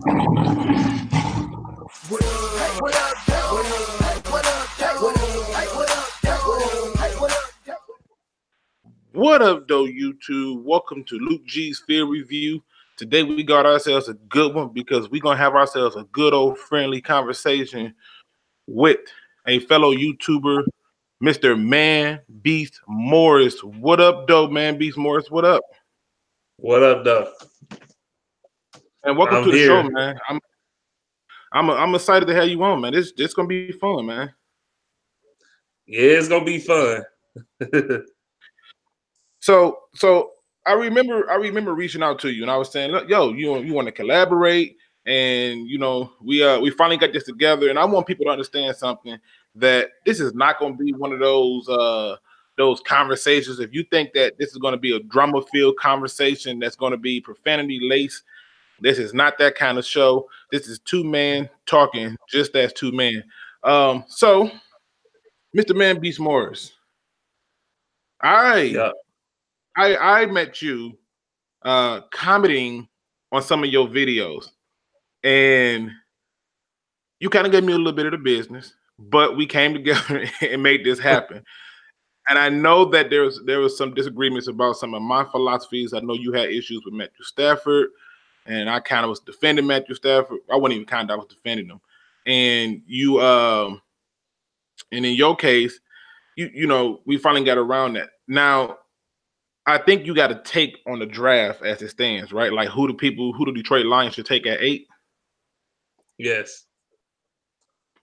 What up, though, YouTube? Welcome to Luke G's Field Review. Today we got ourselves a good one because we're going to have ourselves a good old friendly conversation with a fellow YouTuber, Mr. Manbeast Morris. What up, though, Manbeast Morris? What up? What up, though? And welcome to the show, man. I'm excited to have you on, man. This gonna be fun, man. Yeah, it's gonna be fun. So I remember reaching out to you, and I was saying, look, yo, you want to collaborate, and we finally got this together, and I want people to understand something, that this is not going to be one of those conversations. If you think that this is going to be a drama-filled conversation that's going to be profanity-laced, this is not that kind of show. This is two men talking just as two men. So, Mr. Manbeast Morris, I met you commenting on some of your videos, and you kind of gave me a little bit of the business, but we came together and made this happen. And I know that there was some disagreements about some of my philosophies. I know you had issues with Matthew Stafford, and I kind of was defending Matthew Stafford. I wasn't even I was defending him. And you and in your case, we finally got around that. Now, I think you got to take on the draft as it stands, right? Like who the Detroit Lions should take at 8? Yes.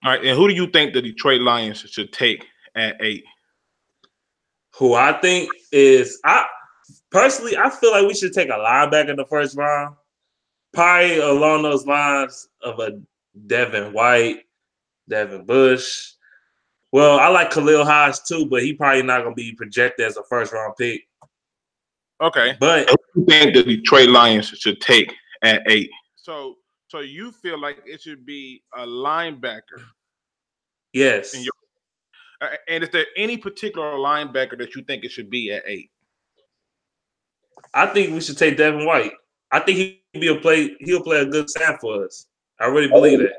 All right, and who do you think the Detroit Lions should take at 8? Who I think is, personally, I feel like we should take a linebacker in the first round. Probably along those lines of a Devin White, Devin Bush. Well, I like Khalil Hodge too, but he probably not going to be projected as a first-round pick. Okay. But who do you think the Detroit Lions should take at 8? So you feel like it should be a linebacker? Yes. And is there any particular linebacker that you think it should be at 8? I think we should take Devin White. I think he'll play a good snap for us. I really believe that.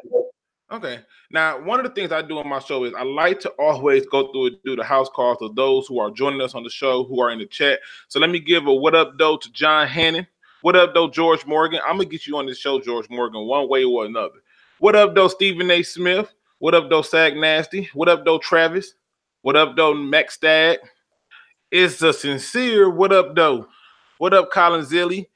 Okay. Now, one of the things I do on my show is I like to always go through the house calls of those who are joining us on the show, who are in the chat. So let me give a what up, though, to John Hannon. What up, though, George Morgan? I'm going to get you on this show, George Morgan, one way or another. What up, though, Stephen A. Smith? What up, though, Sag Nasty? What up, though, Travis? What up, though, Max Stag? It's a sincere what up, though. What up, Colin Zilly?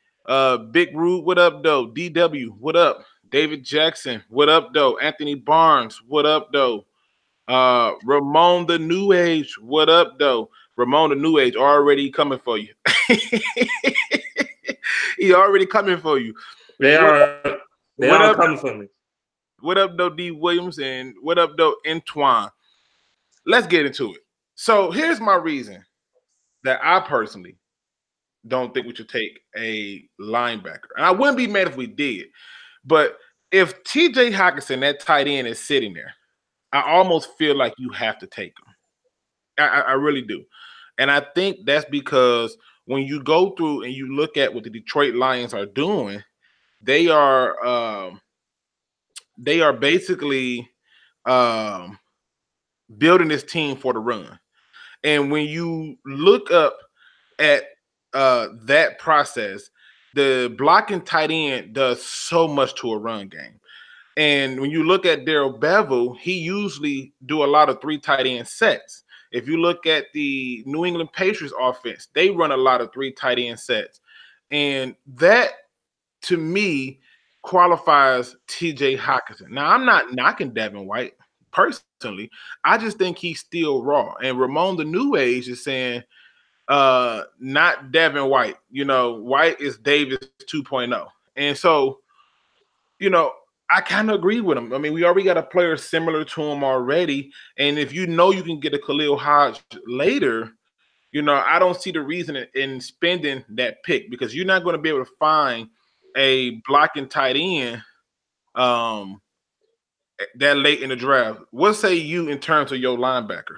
Big Rude, what up, though? DW, what up? David Jackson, what up, though? Anthony Barnes, what up, though? Ramon the New Age, what up, though? Ramon the New Age already coming for you. He already coming for you. They are coming for me. What up, though, D. Williams? And what up, though, Antoine? Let's get into it. So here's my reason that I personally don't think we should take a linebacker. And I wouldn't be mad if we did. But if T.J. Hockenson, that tight end, is sitting there, I almost feel like you have to take him. I really do. And I think that's because when you go through and you look at what the Detroit Lions are doing, they are basically building this team for the run. And when you look up at that process, the blocking tight end does so much to a run game. And when you look at Darrell Bevel, he usually do a lot of 3 tight end sets. If you look at the New England Patriots offense, they run a lot of 3 tight end sets. And that, to me, qualifies T.J. Hockenson. Now, I'm not knocking Devin White personally. I just think he's still raw. And Ramon the New Age is saying, not Devin White. White is Davis 2.0. And so, I kind of agree with him. I mean, we already got a player similar to him already. And if you can get a Khalil Hodge later, I don't see the reason in spending that pick, because you're not going to be able to find a blocking tight end that late in the draft. What say you in terms of your linebacker?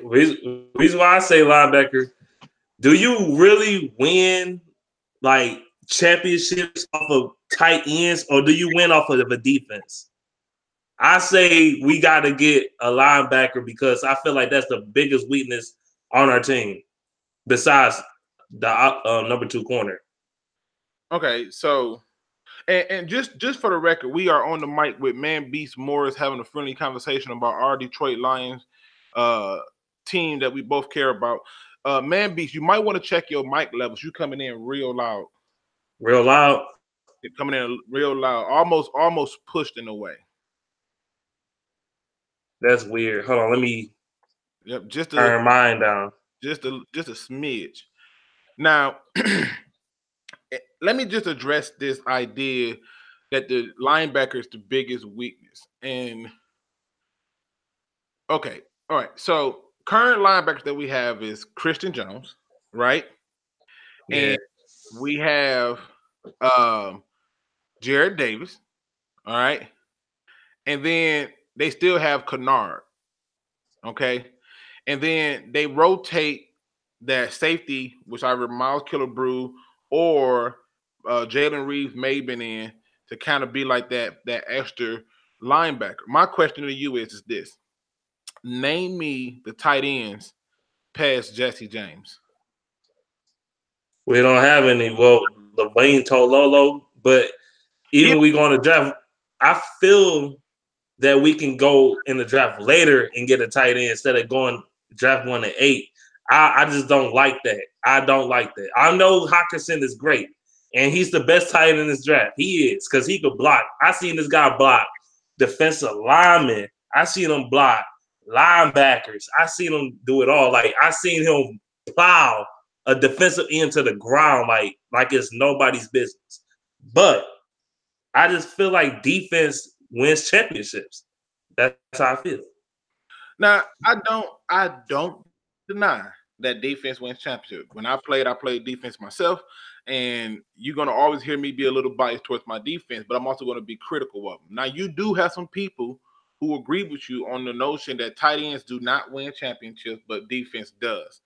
Reason why I say linebacker, do you really win like championships off of tight ends, or do you win off of a defense? I say we got to get a linebacker because I feel like that's the biggest weakness on our team, besides the number 2 corner. Okay, so and just for the record, we are on the mic with Manbeast Morris having a friendly conversation about our Detroit Lions team that we both care about. Manbeast, you might want to check your mic levels. You coming in real loud. Real loud. You're coming in real loud, almost pushed in a way. That's weird. Hold on, let me Just turn mine down. Just a smidge. Now, let me just address this idea that the linebacker is the biggest weakness. And okay, all right. So current linebackers that we have is Christian Jones, right? Yeah. And we have Jared Davis, all right. And then they still have Kennard, okay. And then they rotate that safety, which either Miles Killebrew or Jalen Reeves may have been in to kind of be like that extra linebacker. My question to you is this: name me the tight ends past Jesse James. We don't have any. Well, LaWayne Tololo, but even we going to draft, I feel that we can go in the draft later and get a tight end instead of going draft 1 to 8. I just don't like that. I don't like that. I know Hockenson is great, and he's the best tight end in this draft. He is, because he could block. I seen this guy block defensive linemen. I seen him block linebackers. I seen him do it all. Like, I seen him plow a defensive end to the ground like it's nobody's business. But I just feel like defense wins championships. That's how I feel. Now, I don't deny that defense wins championship. When I played defense myself, and you're gonna always hear me be a little biased towards my defense, but I'm also gonna be critical of them. Now, you do have some people who agree with you on the notion that tight ends do not win championships, but defense does.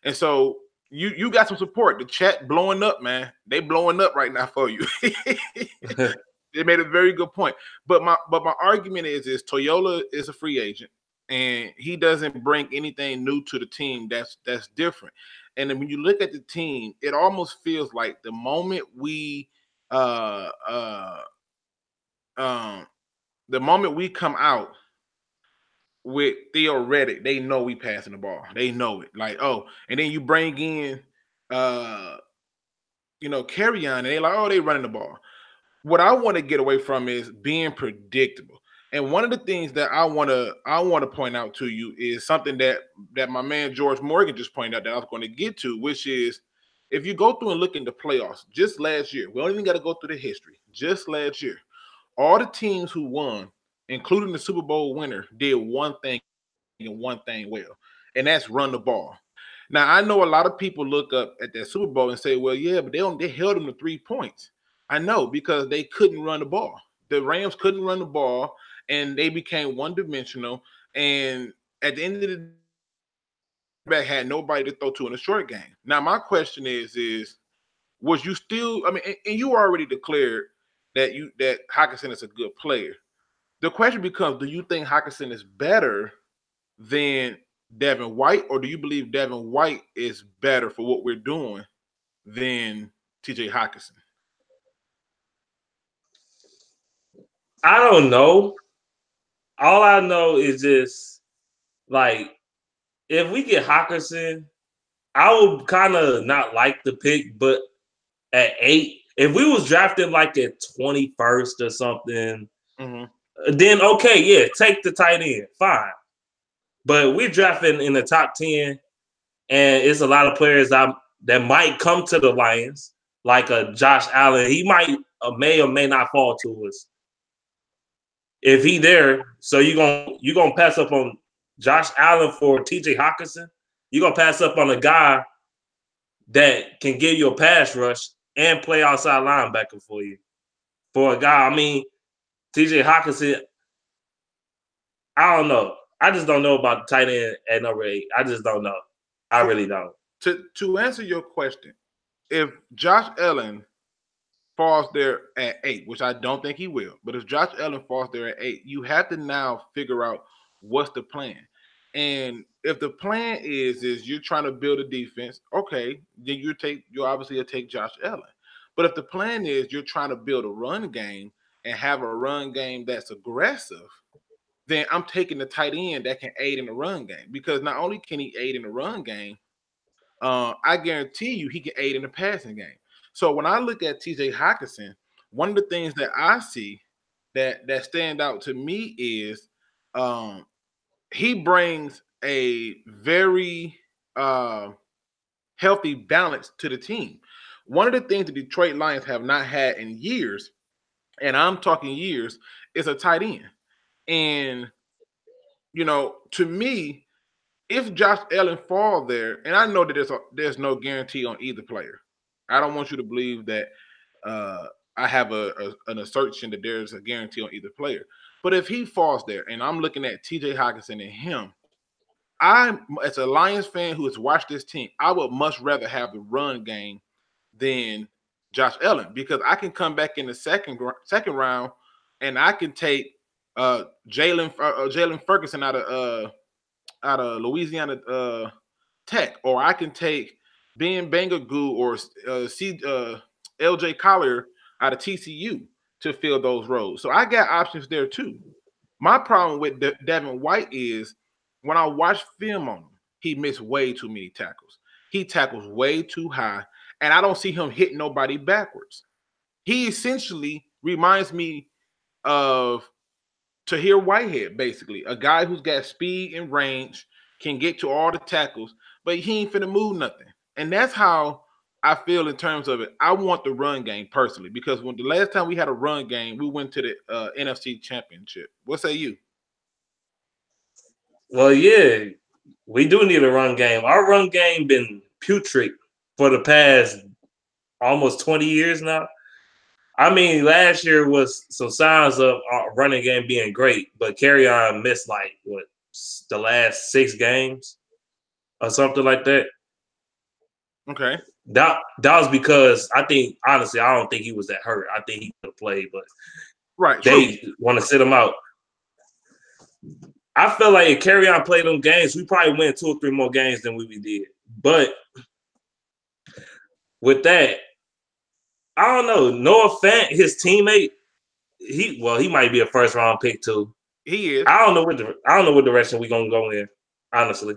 And so you got some support. The chat blowing up, man. They blowing up right now for you. They made a very good point. But my argument is Toyola is a free agent, and he doesn't bring anything new to the team that's different. And then when you look at the team, it almost feels like the moment we uh uh the moment we come out with theoretic, they know we passing the ball. They know it. Like, oh, and then you bring in carry on, and they like, oh, they running the ball. What I want to get away from is being predictable. And one of the things that I want to point out to you is something that my man George Morgan just pointed out that I was going to get to, which is if you go through and look in the playoffs, just last year, we don't even got to go through the history. Just last year, all the teams who won, including the Super Bowl winner, did one thing and one thing well, and that's run the ball. Now, I know a lot of people look up at that Super Bowl and say, well, yeah, but they held them to 3 points. I know, because they couldn't run the ball. The Rams couldn't run the ball, and they became one-dimensional. And at the end of the day, back had nobody to throw to in a short game. Now, my question is was you still? I mean, and you already declared that Hockenson is a good player. The question becomes: do you think Hockenson is better than Devin White, or do you believe Devin White is better for what we're doing than TJ Hockenson? I don't know. All I know is just like if we get Hockenson, I would kind of not like the pick, but at 8, if we was drafted like at 21st or something, then okay, yeah, take the tight end, fine. But we're drafting in the top 10, and it's a lot of players that might come to the Lions, like a Josh Allen. He may or may not fall to us if he there. So you gonna pass up on Josh Allen for TJ Hockenson? You gonna pass up on a guy that can give you a pass rush and play outside linebacker for you? For a guy, I mean, TJ Hockenson, I don't know. I just don't know about the tight end at number 8. I just don't know. I really don't. To answer your question, if Josh Allen falls there at 8, which I don't think he will, but if Josh Allen falls there at 8, you have to now figure out what's the plan. And if the plan is you're trying to build a defense, okay, then you obviously will take Josh Allen. But if the plan is you're trying to build a run game and have a run game that's aggressive, then I'm taking the tight end that can aid in the run game, because not only can he aid in the run game, I guarantee you he can aid in the passing game. So when I look at TJ Hawkinson, one of the things that I see that stand out to me is um, he brings a very healthy balance to the team. One of the things the Detroit Lions have not had in years, and I'm talking years, is a tight end. And to me, if Josh Allen fall there, and I know that there's no guarantee on either player. I don't want you to believe that uh, I have an assertion that there's a guarantee on either player. But if he falls there, and I'm looking at T.J. Hawkinson and him, I, as a Lions fan who has watched this team, I would much rather have the run game than Josh Allen, because I can come back in the second round and I can take Jalen Ferguson out of Louisiana Tech, or I can take Ben Bangagoo or LJ Collier out of TCU to fill those roles. So I got options there too. My problem with Devin White is when I watch film on him, he missed way too many tackles. He tackles way too high, and I don't see him hit nobody backwards. He essentially reminds me of Tahir Whitehead, basically, a guy who's got speed and range, can get to all the tackles, but he ain't finna move nothing. And that's how I feel in terms of it. I want the run game personally, because when the last time we had a run game, we went to the NFC Championship. What say you? Well, yeah, we do need a run game. Our run game been putrid for the past almost 20 years now. I mean, last year was some signs of our running game being great, but carry on missed like what the last 6 games or something like that. Okay. That was because I think honestly I don't think he was that hurt. I think he could have played, but Right, true. they want to sit him out. I feel like if carry on played them games, we probably win 2 or 3 more games than we did. But with that, I don't know. Noah Fant, his teammate, he might be a first round pick too. He is. I don't know what direction we're gonna go in, honestly.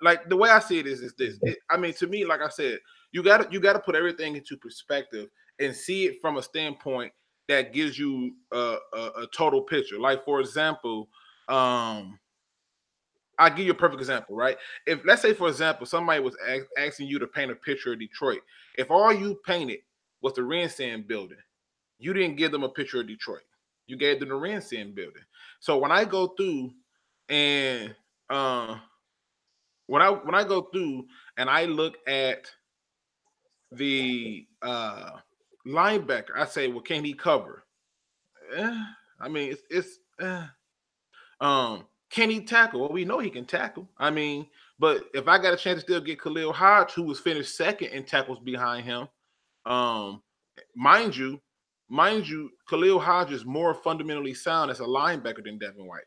Like the way I see it is this. I mean, to me, like I said, you got to put everything into perspective and see it from a standpoint that gives you a total picture. Like for example, I'll give you a perfect example, right? If let's say, for example, somebody was asking you to paint a picture of Detroit. If all you painted was the Rinsen building, you didn't give them a picture of Detroit. You gave them the Rinsen building. So when I go through and when I go through and I look at the linebacker, I say, well, can he cover? I mean, can he tackle? Well, we know he can tackle. I mean, but if I got a chance to still get Khalil Hodge, who was finished second in tackles behind him, um, mind you, Khalil Hodge is more fundamentally sound as a linebacker than Devin White.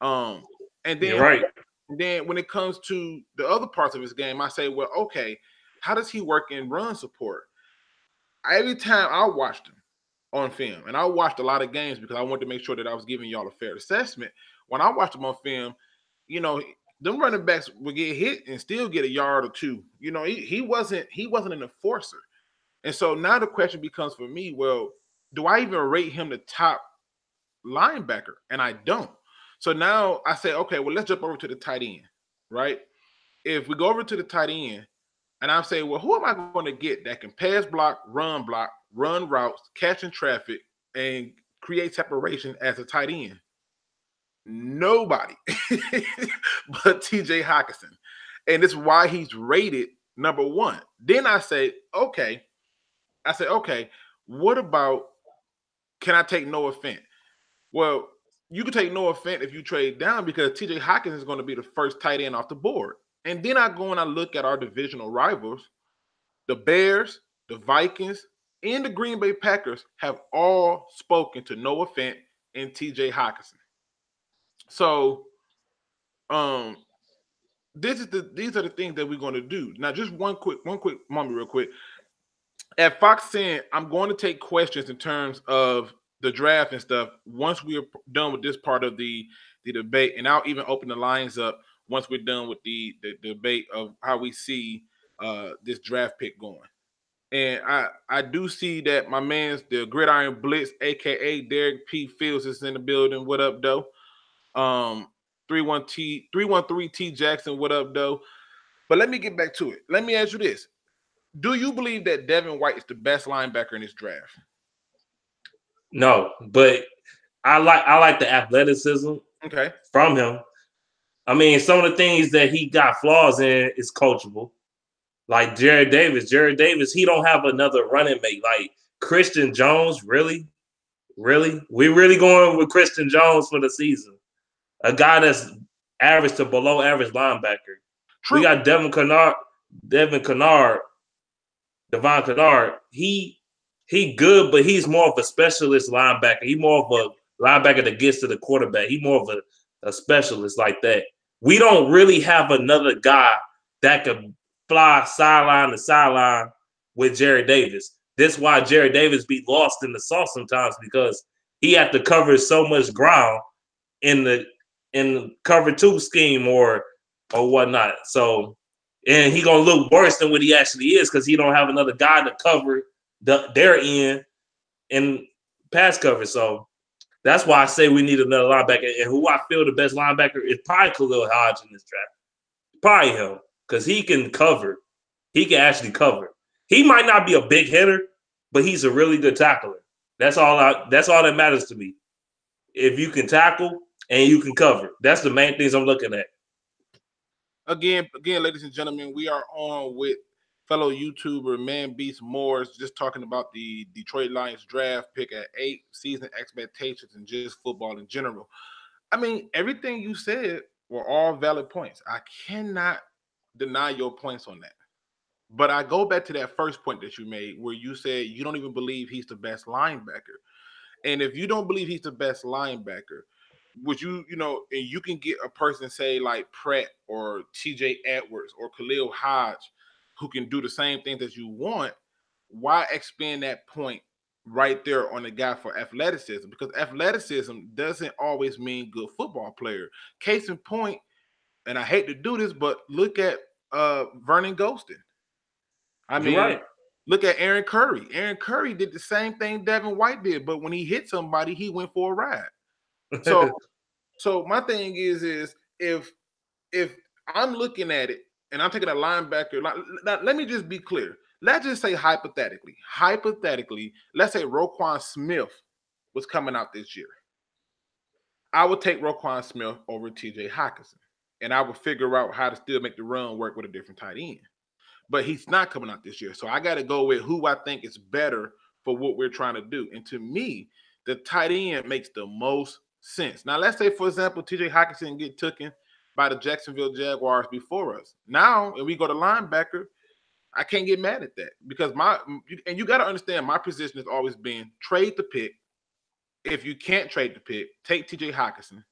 Um, and You're then right. when it comes to the other parts of his game, I say, well, okay, how does he work in run support? Every time I watched him on film, and I watched a lot of games because I wanted to make sure that I was giving y'all a fair assessment. When I watched him on film, you know, them running backs would get hit and still get a yard or two. You know, he wasn't an enforcer. And so now the question becomes for me, well, do I even rate him the top linebacker? And I don't. So now I say, okay, well, let's jump over to the tight end, right? If we go over to the tight end, and I say, well, who am I going to get that can pass block, run routes, catch in traffic, and create separation as a tight end? Nobody but TJ Hawkinson. And it's why he's rated number one. Then I say, okay, what about, can I take Noah Fant? Well, you can take Noah Fant if you trade down, because TJ Hawkins is going to be the first tight end off the board. And then I go and I look at our divisional rivals, the Bears, the Vikings, in the Green Bay Packers have all spoken to Noah Fant and TJ Hockenson. So, um, these are the things that we're going to do. Now, just one quick moment, real quick. At Fox 10, I'm going to take questions in terms of the draft and stuff once we're done with this part of the debate, and I'll even open the lines up once we're done with the debate of how we see this draft pick going. And I do see that my man's the Gridiron Blitz, aka Derrick P Fields, is in the building. What up, though? 313 T Jackson, what up, though? But let me get back to it. Let me ask you this. Do you believe that Devin White is the best linebacker in this draft? No, but I like the athleticism Okay. from him. I mean, some of the things that he got flaws in is coachable. Like Jared Davis. Jared Davis, he don't have another running mate. Like Christian Jones, really? Really? We really going with Christian Jones for the season. A guy that's average to below average linebacker. We True. got Devin Kennard, Devon Kennard. He good, but he's more of a specialist linebacker. He more of a linebacker that gets to the quarterback. He more of a specialist like that. We don't really have another guy that could fly sideline to sideline with Jared Davis. That's why Jared Davis be lost in the sauce sometimes because he had to cover so much ground in the cover two scheme or whatnot. So and he gonna look worse than what he actually is because he don't have another guy to cover their end in pass cover. So that's why I say we need another linebacker. And who I feel the best linebacker is probably Khalil Hodge in this draft. Probably him because he can cover. He can actually cover. He might not be a big hitter, but he's a really good tackler. That's all that matters to me. If you can tackle and you can cover, that's the main things I'm looking at. Again, ladies and gentlemen, we are on with fellow YouTuber Manbeast Morris, just talking about the Detroit Lions draft pick at 8, season expectations, and just football in general. I mean, everything you said were all valid points. I cannot deny your points on that. But I go back to that first point that you made where you said you don't even believe he's the best linebacker. And if you don't believe he's the best linebacker, would and you can get a person say like Pratt or TJ Edwards or Khalil Hodge who can do the same things that you want, why expand that point right there on the guy for athleticism? Because athleticism doesn't always mean good football player. Case in point, and I hate to do this, but look at Vernon Golston. I You're mean, right. look at Aaron Curry. Aaron Curry did the same thing Devin White did, but when he hit somebody, he went for a ride. So, my thing is if I'm looking at it and I'm taking a linebacker, let me just be clear. Let's just say hypothetically, let's say Roquan Smith was coming out this year. I would take Roquan Smith over TJ Hockenson, and I would figure out how to still make the run work with a different tight end. But he's not coming out this year. So I got to go with who I think is better for what we're trying to do. And to me, the tight end makes the most sense. Now, let's say, for example, TJ Hockenson get taken by the Jacksonville Jaguars before us. Now, if we go to linebacker, I can't get mad at that because you got to understand my position has always been trade the pick. If you can't trade the pick, take TJ Hockenson.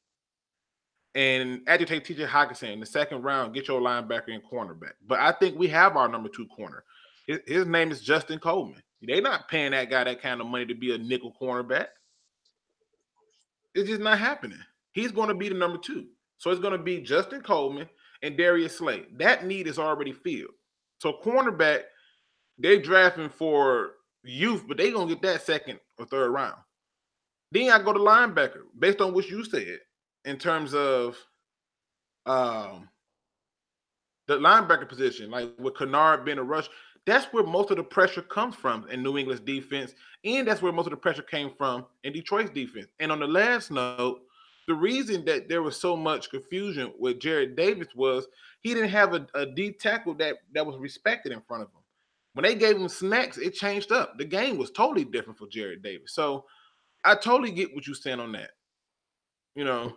And after you take TJ Hockenson in the second round, get your linebacker and cornerback. But I think we have our number 2 corner. His name is Justin Coleman. They're not paying that guy that kind of money to be a nickel cornerback. It's just not happening. He's going to be the number 2. So it's going to be Justin Coleman and Darius Slay. That need is already filled. So cornerback, they're drafting for youth, but they're going to get that second or third round. Then I go to linebacker based on what you said in terms of the linebacker position, like with Kennard being a rush, that's where most of the pressure comes from in New England's defense, and that's where most of the pressure came from in Detroit's defense. And on the last note, the reason that there was so much confusion with Jared Davis was he didn't have a D tackle that was respected in front of him. When they gave him snacks, it changed up. The game was totally different for Jared Davis. So I totally get what you're saying on that. You know,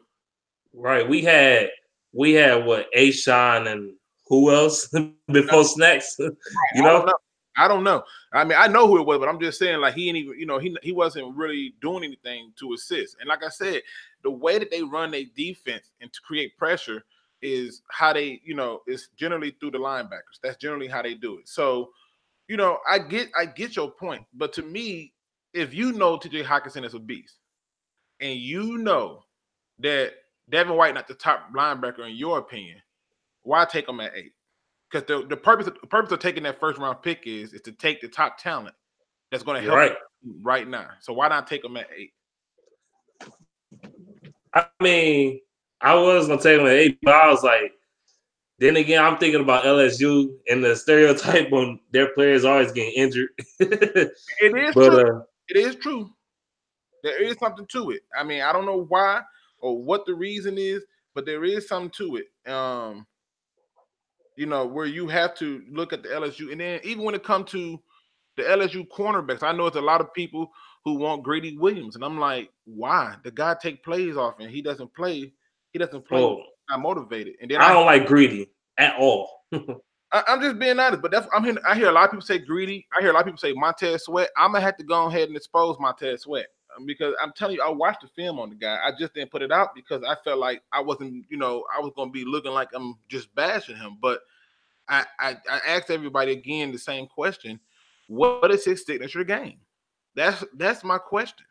Right. We had what Ashawn and who else before snacks? I don't know. I don't know. I mean, I know who it was, but I'm just saying, like, he ain't even, he wasn't really doing anything to assist. And like I said, the way that they run their defense and to create pressure is how they, it's generally through the linebackers. That's generally how they do it. So, I get your point, but to me, if you know TJ Hawkinson is a beast, and you know that Devin White not the top linebacker in your opinion, why take him at 8? Because the purpose of taking that first round pick is to take the top talent that's going to help Right. you right now. So why not take them at 8? I mean, I was gonna take him at 8, but I was like, then again, I'm thinking about LSU and the stereotype on their players always getting injured. It is But true. It is true. There is something to it. I mean, I don't know why or what the reason is, but there is something to it. Where you have to look at the LSU, and then even when it comes to the LSU cornerbacks, I know it's a lot of people who want Grady Williams, and I'm like, why? The guy take plays off, and he doesn't play. He doesn't play. oh, Not motivated, and then I don't like Greedy at all. I'm just being honest, but I hear a lot of people say Greedy. I hear a lot of people say Montez Sweat. I'm gonna have to go ahead and expose Montez Sweat because I'm telling you, I watched the film on the guy. I just didn't put it out because I felt like I wasn't, I was gonna be looking like I'm just bashing him. But I asked everybody again the same question: what is his signature game? That's my question.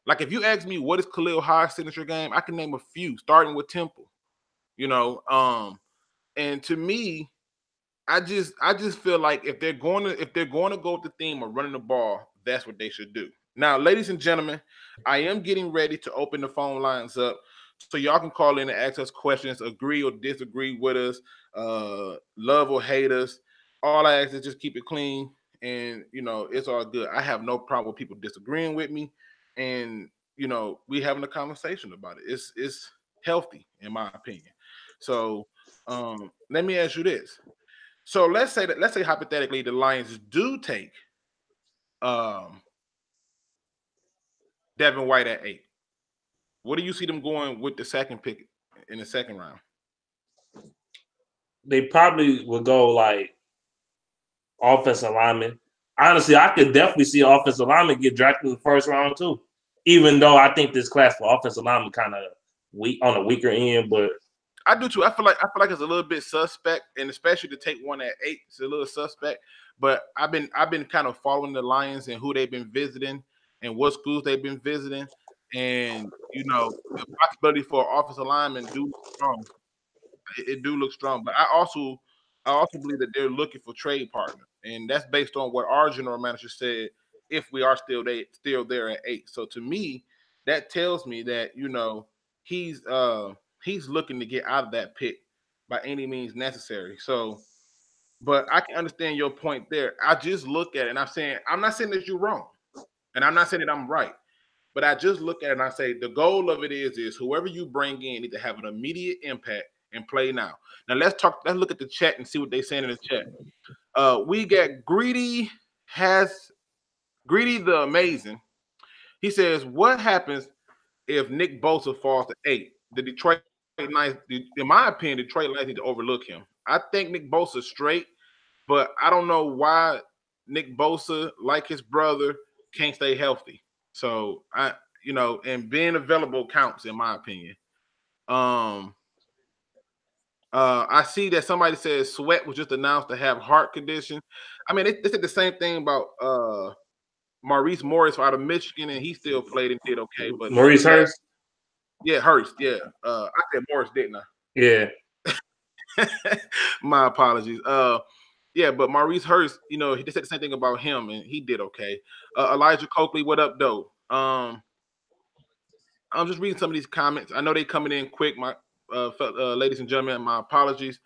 Like if you ask me what is Khalil Haa's signature game, I can name a few, starting with Temple. You know, and to me, I just feel like if they're going to go with the theme of running the ball, that's what they should do. Now, ladies and gentlemen, I am getting ready to open the phone lines up so y'all can call in and ask us questions, agree or disagree with us, love or hate us. All I ask is just keep it clean, and it's all good. I have no problem with people disagreeing with me, and we having a conversation about it. It's healthy in my opinion. So let me ask you this. So let's say hypothetically the Lions do take um Devin White at 8. What do you see them going with the second pick in the second round? They probably would go like offensive lineman. Honestly, I could definitely see offensive lineman get drafted in the first round too. Even though I think this class for offensive lineman kind of weak on the weaker end, but I do too. I feel like it's a little bit suspect, and especially to take one at 8, it's a little suspect. But I've been kind of following the Lions and who they've been visiting and what schools they've been visiting, and the possibility for offensive lineman do strong. It do look strong. But I also believe that they're looking for trade partners, and that's based on what our general manager said. If we are still there at 8, so to me, that tells me that he's looking to get out of that pit by any means necessary. So, but I can understand your point there. I just look at it and I'm not saying that you're wrong, and I'm not saying that I'm right. But I just look at it and I say the goal of it is whoever you bring in need to have an immediate impact and play now. Now let's look at the chat and see what they're saying in the chat. We got Greedy the Amazing. He says, what happens if Nick Bosa falls to 8? The Detroit Lions, in my opinion, Detroit Lions need to overlook him. I think Nick Bosa's straight, but I don't know why Nick Bosa, like his brother, can't stay healthy. So and being available counts in my opinion. Um, I see that somebody says Sweat was just announced to have heart condition. I mean, they said the same thing about Maurice Morris out of Michigan, and he still played and did okay. But Maurice Hurst, yeah, Hurst, yeah. I said Morris, didn't yeah, I? My apologies. Yeah, but Maurice Hurst, they said the same thing about him, and he did okay. Elijah Coakley, what up, though? I'm just reading some of these comments. I know they coming in quick, my ladies and gentlemen. My apologies.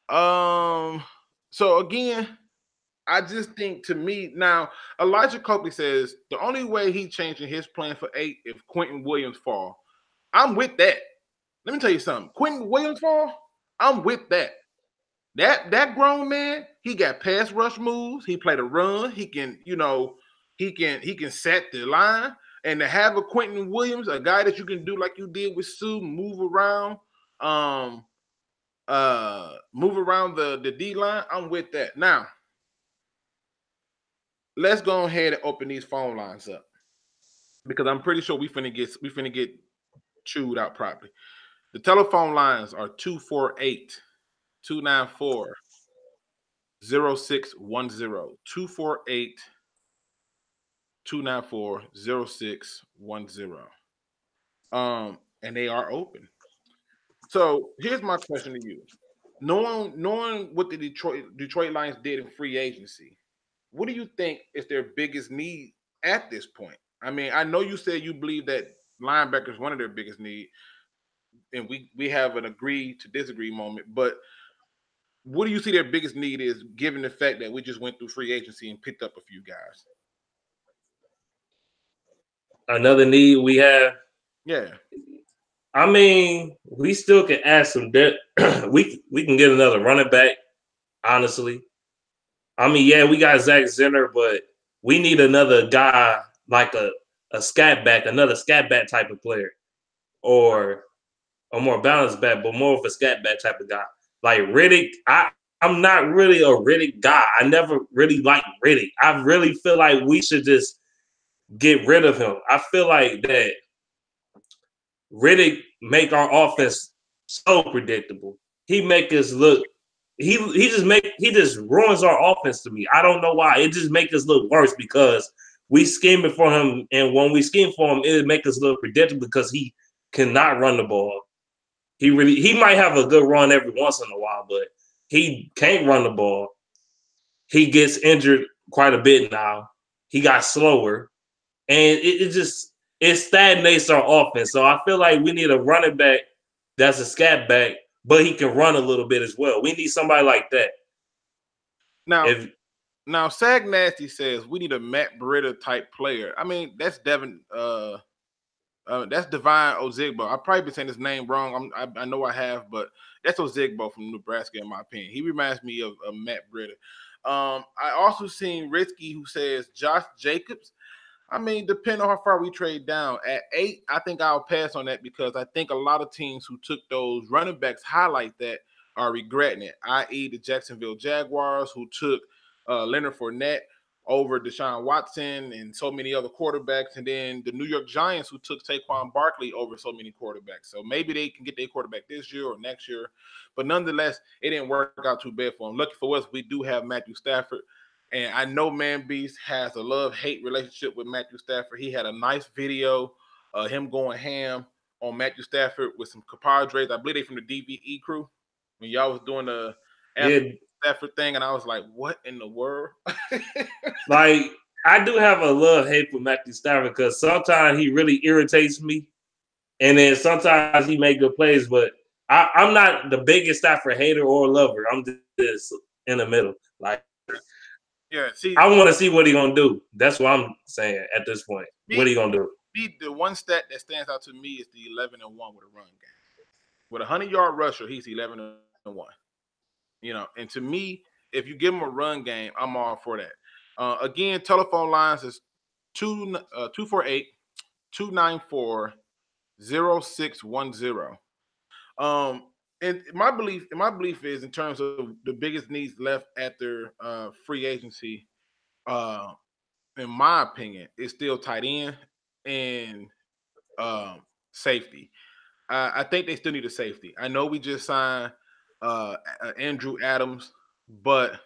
Um, so again, I just think to me now, Elijah Coakley says the only way he changing his plan for 8 if Quentin Williams fall. I'm with that. Let me tell you something. Quentin Williams fall. I'm with that. That grown man, he got pass rush moves. He played a run. He can, he can set the line. And to have a Quentin Williams, a guy that you can do like you did with Sue, move around the D line. I'm with that. Now, let's go ahead and open these phone lines up because I'm pretty sure we finna get chewed out properly. The telephone lines are 248 294 0610. 248 294 0610. And they are open. So here's my question to you. Knowing what the Detroit Lions did in free agency, what do you think is their biggest need at this point? I mean, I know you said you believe that linebacker is one of their biggest need, and we have an agree to disagree moment. But what do you see their biggest need is, given the fact that we just went through free agency and picked up a few guys? Another need we have. Yeah. I mean, we still can add some depth. we can get another running back. Honestly, I mean, yeah, we got Zach Zenner, but we need another guy like a scat back, another scat back type of player, or a more balanced back, but more of a scat back type of guy. Like Riddick, I'm not really a Riddick guy. I never really liked Riddick. I really feel like we should just get rid of him. I feel like that Riddick make our offense so predictable. He make us look. He just ruins our offense to me. I don't know why. It just make us look worse because we scheming for him, and when we scheme for him, it make us look predictable because he cannot run the ball. He might have a good run every once in a while, but he can't run the ball. He gets injured quite a bit now. He got slower, and it stagnates our offense. So I feel like we need a running back that's a scat back, but he can run a little bit as well. We need somebody like that. Now, If now, Sag Nasty says we need a Matt Breida type player. I mean, that's Devin. That's Divine Ozigbo. I've probably been saying his name wrong. I know I have, but that's Ozigbo from Nebraska, in my opinion. He reminds me of Matt Breida. I also seen Risky who says Josh Jacobs. I mean, depending on how far we trade down. At 8, I think I'll pass on that because I think a lot of teams who took those running backs high like that are regretting it, i.e. the Jacksonville Jaguars who took Leonard Fournette over Deshaun Watson and so many other quarterbacks, and then the New York Giants who took Saquon Barkley over so many quarterbacks. So maybe they can get their quarterback this year or next year. But nonetheless, it didn't work out too bad for them. Lucky for us, we do have Matthew Stafford. And I know Manbeast has a love-hate relationship with Matthew Stafford. He had a nice video of him going ham on Matthew Stafford with some compadres. I believe they from the DVE crew when y'all was doing the after yeah, Stafford thing, and I was like, "What in the world?" like I do have a love hate for Matthew Stafford because sometimes he really irritates me, and then sometimes he make good plays. But I'm not the biggest Stafford hater or lover. I'm just in the middle. Like Yeah, see, I want to see what he gonna do. That's what I'm saying at this point. What me, he gonna do? the one stat that stands out to me is the 11-1 with a run game. With a 100-yard rusher, he's 11-1. You know, and to me, if you give him a run game, I'm all for that. Again, telephone lines is 248 294 0610. And my belief is, in terms of the biggest needs left after free agency, uh, in my opinion, is still tight end and um, safety. I think they still need a safety. I know we just signed Andrew Adams, but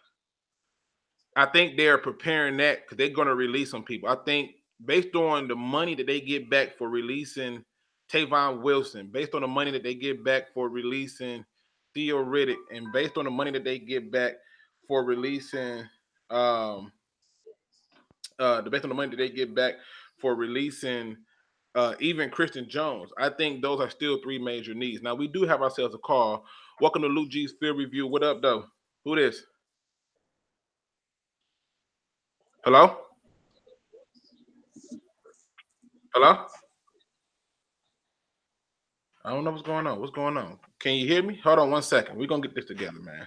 I think they're preparing that because they're going to release some people. I think based on the money that they get back for releasing Tavon Wilson, based on the money that they get back for releasing Theo Riddick, and based on the money that they get back for releasing um based on the money that they get back for releasing even Christian Jones, I think those are still three major needs. Now we do have ourselves a call. Welcome to Luke G's Field Review. What up, though? Who this? Hello? Hello? I don't know what's going on. What's going on? Can you hear me? Hold on one second. We're gonna get this together, man.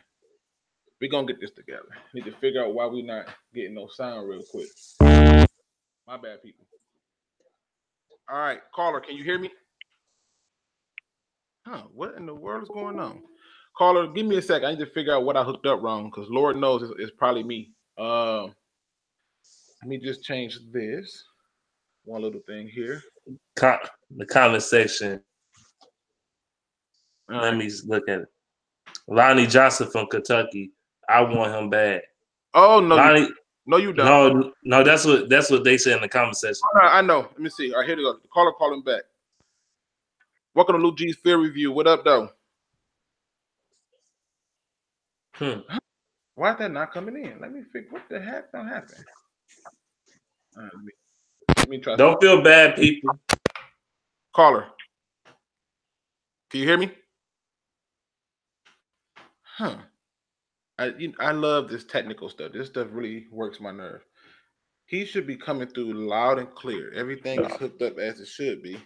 We're gonna get this together. Need to figure out why we not getting no sound real quick. My bad, people. All right, caller, can you hear me? Huh? What in the world is going on? Caller, give me a second. I need to figure out what I hooked up wrong because Lord knows it's probably me. Let me just change this one little thing here. The comment section. All Let right. me look at it. Lonnie Johnson from Kentucky. I want him bad. Oh no, Lonnie, you don't. no. That's what they say in the comment section. I know. Let me see. All right, here we go. The caller calling back. Welcome to Luke G's Fear Review. What up, though? Why is that not coming in? Let me figure. What the heck don't happen? All right, let me try. Don't feel bad, people. Caller, can you hear me? Huh. I love this technical stuff. This stuff really works my nerve. He should be coming through loud and clear. Everything is hooked up as it should be,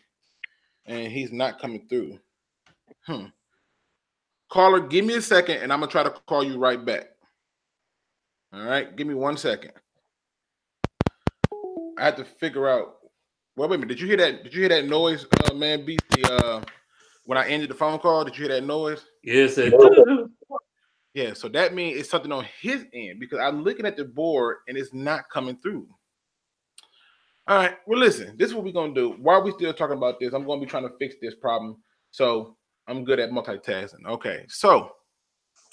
and he's not coming through. Caller, give me a second, and I'm gonna try to call you right back. All right, give me 1 second. I had to figure out. Well, wait a minute. Did you hear that? Did you hear that noise, Manbeast? When I ended the phone call, did you hear that noise? Yes. Yeah. So that means it's something on his end because I'm looking at the board and it's not coming through. All right. Well, listen. This is what we're gonna do. While we still talking about this, I'm gonna be trying to fix this problem. So I'm good at multitasking. Okay. So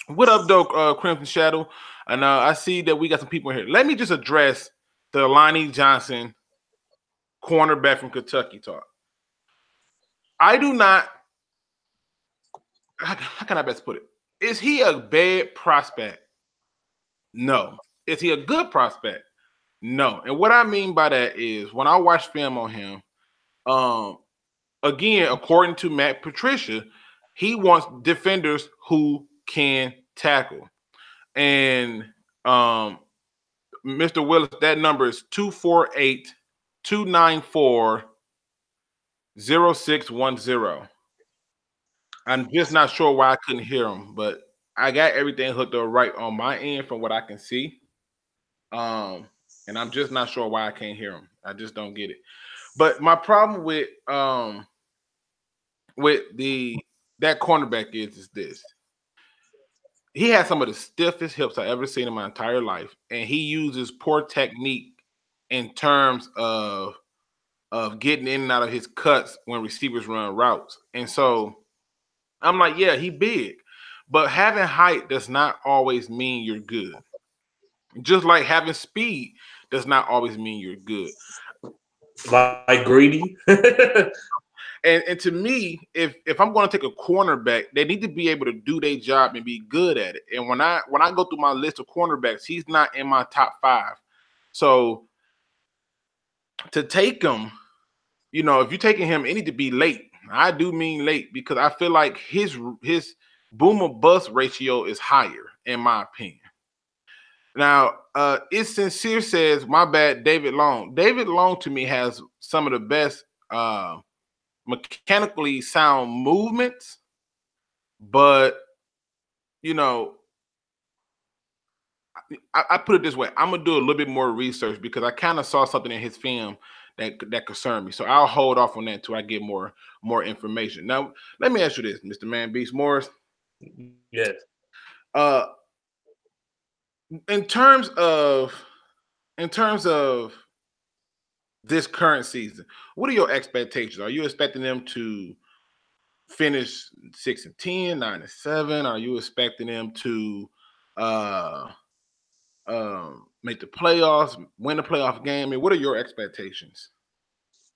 what up, though, Crimson Shadow? And I see that we got some people here. Let me just address the Lonnie Johnson cornerback from Kentucky talk. I do not. How can I best put it? Is he a bad prospect? No. Is he a good prospect? No. And what I mean by that is when I watch film on him, again, according to Matt Patricia, he wants defenders who can tackle. And Mr. Willis, that number is 248-294-0610. I'm just not sure why I couldn't hear him, but I got everything hooked up right on my end from what I can see. And I'm just not sure why I can't hear him. I just don't get it. But my problem with that cornerback is this. He has some of the stiffest hips I've ever seen in my entire life, and he uses poor technique in terms of getting in and out of his cuts when receivers run routes. And so I'm like, yeah, he big, but having height does not always mean you're good. Just like having speed does not always mean you're good. Like greedy. And to me, if I'm going to take a cornerback, they need to be able to do their job and be good at it. And when I go through my list of cornerbacks, he's not in my top 5. So to take him, if you're taking him, it need to be late. I do mean late because I feel like his boom or bust ratio is higher, in my opinion. Now, It's Sincere says, my bad, David Long. David Long to me has some of the best mechanically sound movements, but I put it this way. I'm gonna do a little bit more research because I kind of saw something in his film that concerned me. So I'll hold off on that until I get more information. Now, let me ask you this, Mr. Manbeast Morris. Yes. In terms of this current season, what are your expectations? Are you expecting them to finish 6-10, 9-7? Are you expecting them to make the playoffs, win the playoff game? I mean, what are your expectations?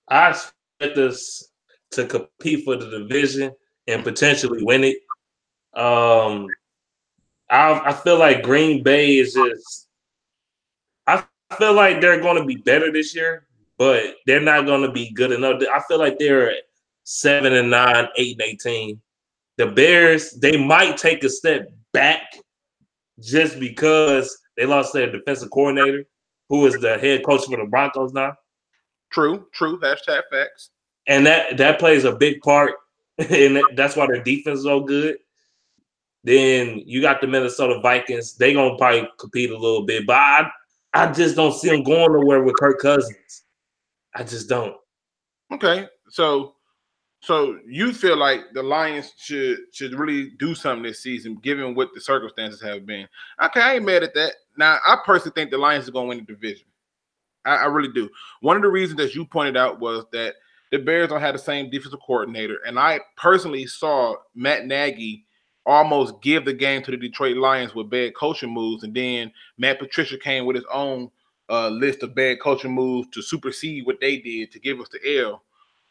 I expect us to compete for the division and potentially win it. I feel like Green Bay is just. I feel like they're going to be better this year, but they're not going to be good enough. I feel like they're 7-9, 8-18. The Bears, they might take a step back just because they lost their defensive coordinator, who is the head coach for the Broncos now. True. Hashtag facts. And that plays a big part, and that's why their defense is so good. Then you got the Minnesota Vikings. They're going to probably compete a little bit, but I just don't see them going nowhere with Kirk Cousins. I just don't. Okay, so you feel like the Lions should really do something this season, given what the circumstances have been. Okay, I ain't mad at that. Now, I personally think the Lions are going to win the division. I really do. One of the reasons that you pointed out was that the Bears don't have the same defensive coordinator, and I personally saw Matt Nagy almost give the game to the Detroit Lions with bad coaching moves, and then Matt Patricia came with his own list of bad coaching moves to supersede what they did to give us the L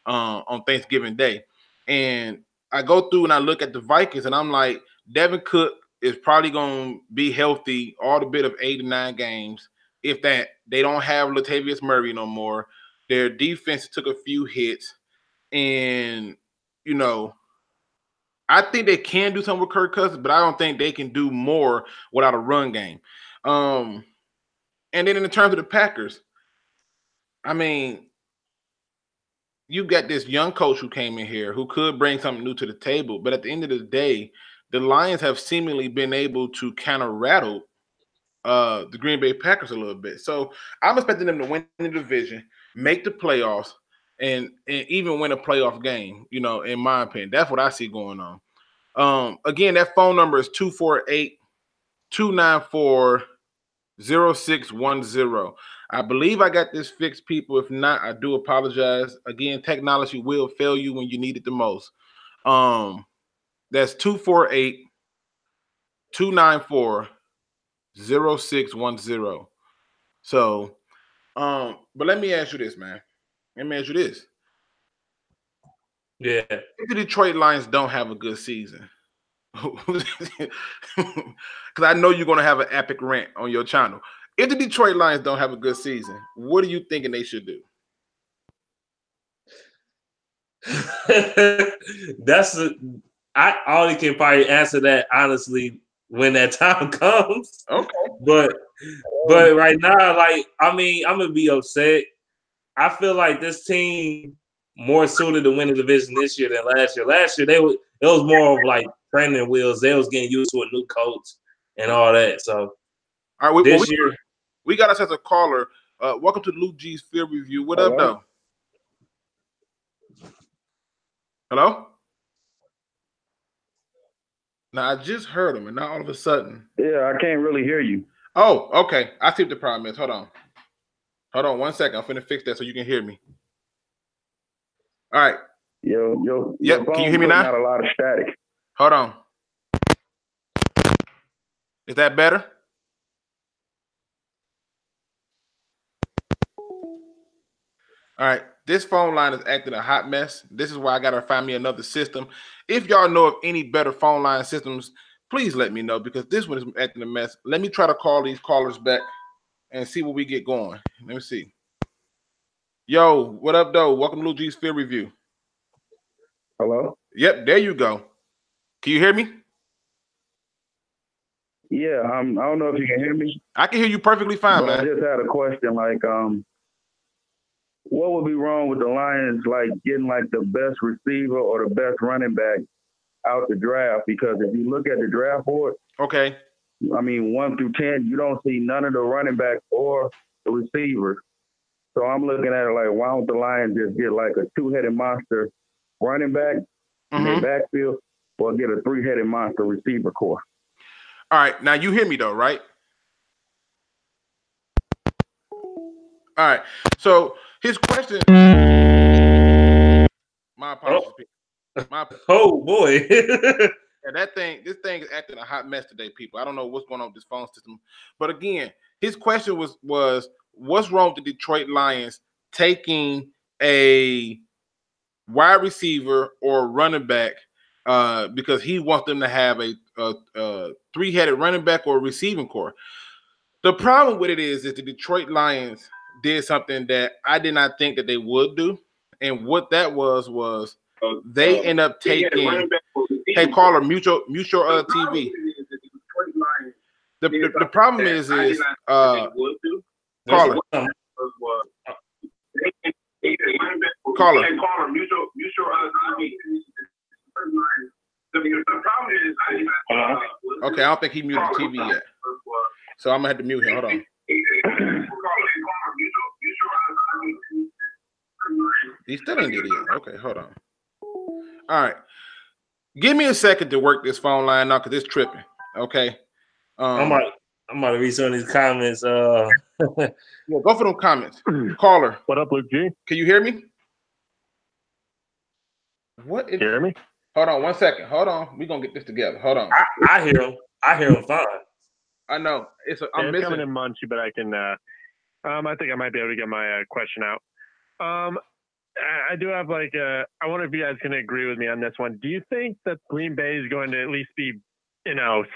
on Thanksgiving Day. And I go through and I look at the Vikings, and I'm like, Devin Cook is probably going to be healthy all the bit of 8 to 9 games. If that, they don't have Latavius Murray no more. Their defense took a few hits, and I think they can do something with Kirk Cousins, but I don't think they can do more without a run game. And then in terms of the Packers, I mean, you got this young coach who came in here who could bring something new to the table, but at the end of the day, the Lions have seemingly been able to kind of rattle the Green Bay Packers a little bit. So I'm expecting them to win the division, make the playoffs, and even win a playoff game, in my opinion. That's what I see going on. Again, that phone number is 248-294-0610. I believe I got this fixed, people. If not, I do apologize. Again, technology will fail you when you need it the most. That's 248-294-0610. So, but let me ask you this, man. Let me ask you this. Yeah. If the Detroit Lions don't have a good season, because I know you're going to have an epic rant on your channel. If the Detroit Lions don't have a good season, what are you thinking they should do? I only can probably answer that honestly when that time comes. Okay. But right now, I'm gonna be upset. I feel like this team more suited to win the division this year than last year. Last year it was more of like training wheels. They was getting used to a new coach and all that. So all right, this year we got us as a caller. Welcome to Luke G's Field Review. What up, though? Hello? Now, I just heard him, and now all of a sudden. Yeah, I can't really hear you. Oh, okay. I see what the problem is. Hold on 1 second. I'm finna fix that so you can hear me. All right. Yo. Yep. Can you hear me now? Not a lot of static. Hold on. Is that better? All right. This phone line is acting a hot mess. This is why I got to find me another system. If y'all know of any better phone line systems, please let me know, because this one is acting a mess. Let me try to call these callers back and see what we get going. Let me see. Yo, what up, though? Welcome to Lou G's Field Review. Hello? Yep, there you go. Can you hear me? Yeah, I don't know if you can hear me. I can hear you perfectly fine, man. I just had a question, what would be wrong with the Lions, getting the best receiver or the best running back out the draft? Because if you look at the draft board, okay, 1 through 10, you don't see none of the running backs or the receivers. So I'm looking at it why don't the Lions just get a 2-headed monster running back in their backfield, or get a 3-headed monster receiver core? All right, now you hear me though, right? All right, so his question. My apologies. Oh boy. Yeah, this thing is acting a hot mess today, people. I don't know what's going on with this phone system. But again, his question was what's wrong with the Detroit Lions taking a wide receiver or running back because he wants them to have a 3-headed running back or receiving core. The problem with it is the Detroit Lions did something that I did not think that they would do. And what that was they end up taking. Hey, caller, mute your TV. The problem is caller. Caller. Okay, I don't think he muted the TV yet. So I'm gonna have to mute him. Hold on. He still ain't did it yet. Okay, hold on. All right. Give me a second to work this phone line now because it's tripping. Okay. I'm right. I'm about to read some of these comments. Yeah, go for them comments. Caller. What up, Luke G? Can you hear me? What? You hear me? Hold on 1 second. Hold on. We're going to get this together. Hold on. I hear him. I hear him fine. I know. I'm it's missing. coming in munchy, but I can. I think I might be able to get my question out. I do have I wonder if you guys can agree with me on this one. Do you think that Green Bay is going to at least be,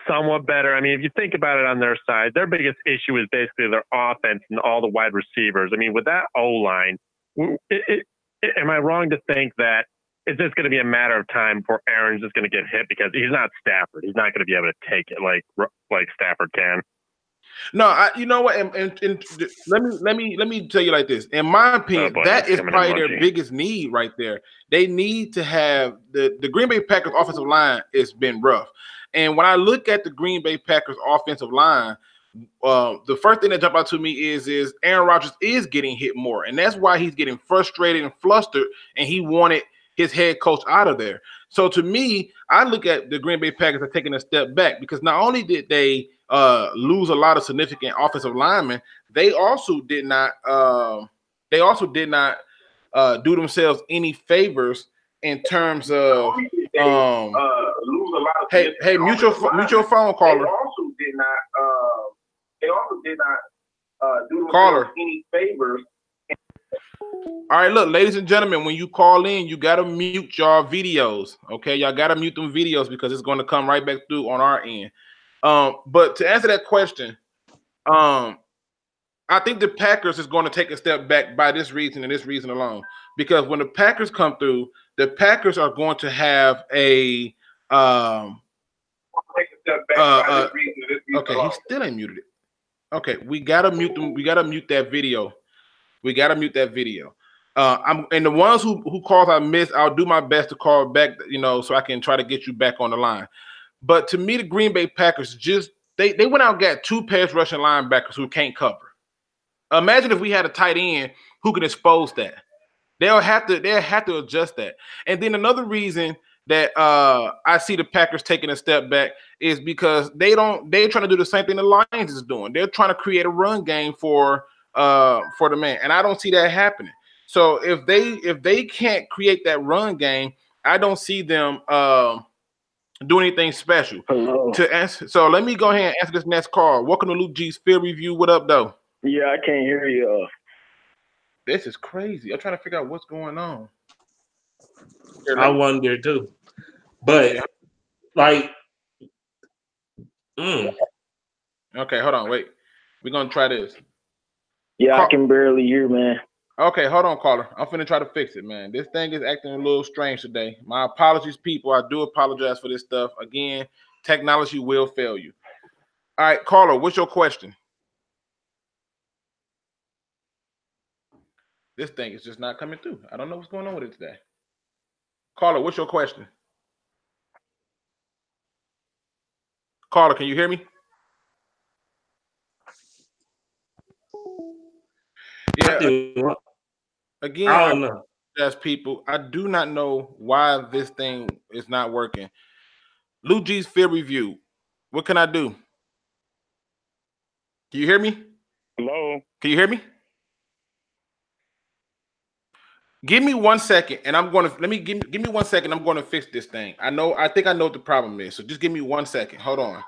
somewhat better? I mean, if you think about it on their side, their biggest issue is basically their offense and all the wide receivers. I mean, with that O-line, am I wrong to think that it's just going to be a matter of time before Aaron's just going to get hit because he's not Stafford. He's not going to be able to take it like Stafford can. No, you know what? And let me tell you like this. In my opinion, that is probably their biggest need right there. They need to have the Green Bay Packers offensive line has been rough. And when I look at the Green Bay Packers offensive line, the first thing that jumped out to me is Aaron Rodgers is getting hit more, and that's why he's getting frustrated and flustered, and he wanted his head coach out of there. So to me, I look at the Green Bay Packers are taking a step back because not only did they lose a lot of significant offensive linemen, they also did not do themselves any favors in terms of lose a lot of hey mute your phone, caller. They also did not do themselves any favors. All right, look, ladies and gentlemen, when you call in, you got to mute y'all videos, okay? Y'all got to mute them videos because it's going to come right back through on our end. But to answer that question, I think the Packers is going to take a step back by this reason and this reason alone. Because when the Packers come through, the Packers are going to have a okay, he still ain't muted it. Okay, we got to mute them. We got to mute that video. We got to mute that video. And the ones who calls I miss, I'll do my best to call back, so I can try to get you back on the line. But to me, the Green Bay Packers they went out and got two pass rushing linebackers who can't cover. Imagine if we had a tight end who can expose that. They'll have to adjust that. And then another reason that I see the Packers taking a step back is because they're trying to do the same thing the Lions is doing. They're trying to create a run game for the man, and I don't see that happening. So if they can't create that run game, I don't see them do anything special. To answer. So let me go ahead and answer this next call. Welcome to Luke G's Field Review. What up, though? Yeah, I can't hear you. This is crazy. I'm trying to figure out what's going on. I wonder too, but okay, hold on, wait. We're gonna try this. Yeah, I can barely hear, man. Okay, hold on, caller. I'm finna try to fix it, man. This thing is acting a little strange today. My apologies, people. I do apologize for this stuff. Again, technology will fail you. All right, caller, what's your question? This thing is just not coming through. I don't know what's going on with it today. Caller, what's your question? Caller, can you hear me? Yeah. Again, I don't know. As people, I do not know why this thing is not working. Luke G's Field Review. What can I do? Can you hear me? Hello? Can you hear me? Give me 1 second, and I'm going to give me 1 second. I'm going to fix this thing. I think I know what the problem is. So just give me 1 second. Hold on.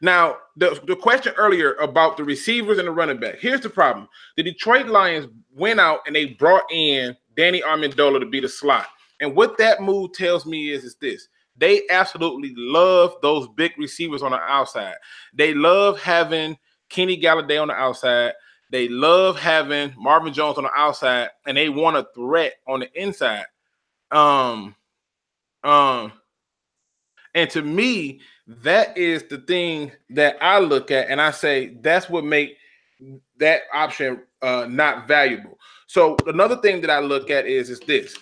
Now, the question earlier about the receivers and the running back. Here's the problem. The Detroit Lions went out and they brought in Danny Amendola to be the slot. And what that move tells me is this. They absolutely love those big receivers on the outside. They love having Kenny Galladay on the outside. They love having Marvin Jones on the outside, and they want a threat on the inside. And to me, that is the thing that I look at, and I say that's what make that option not valuable. So another thing that I look at is this.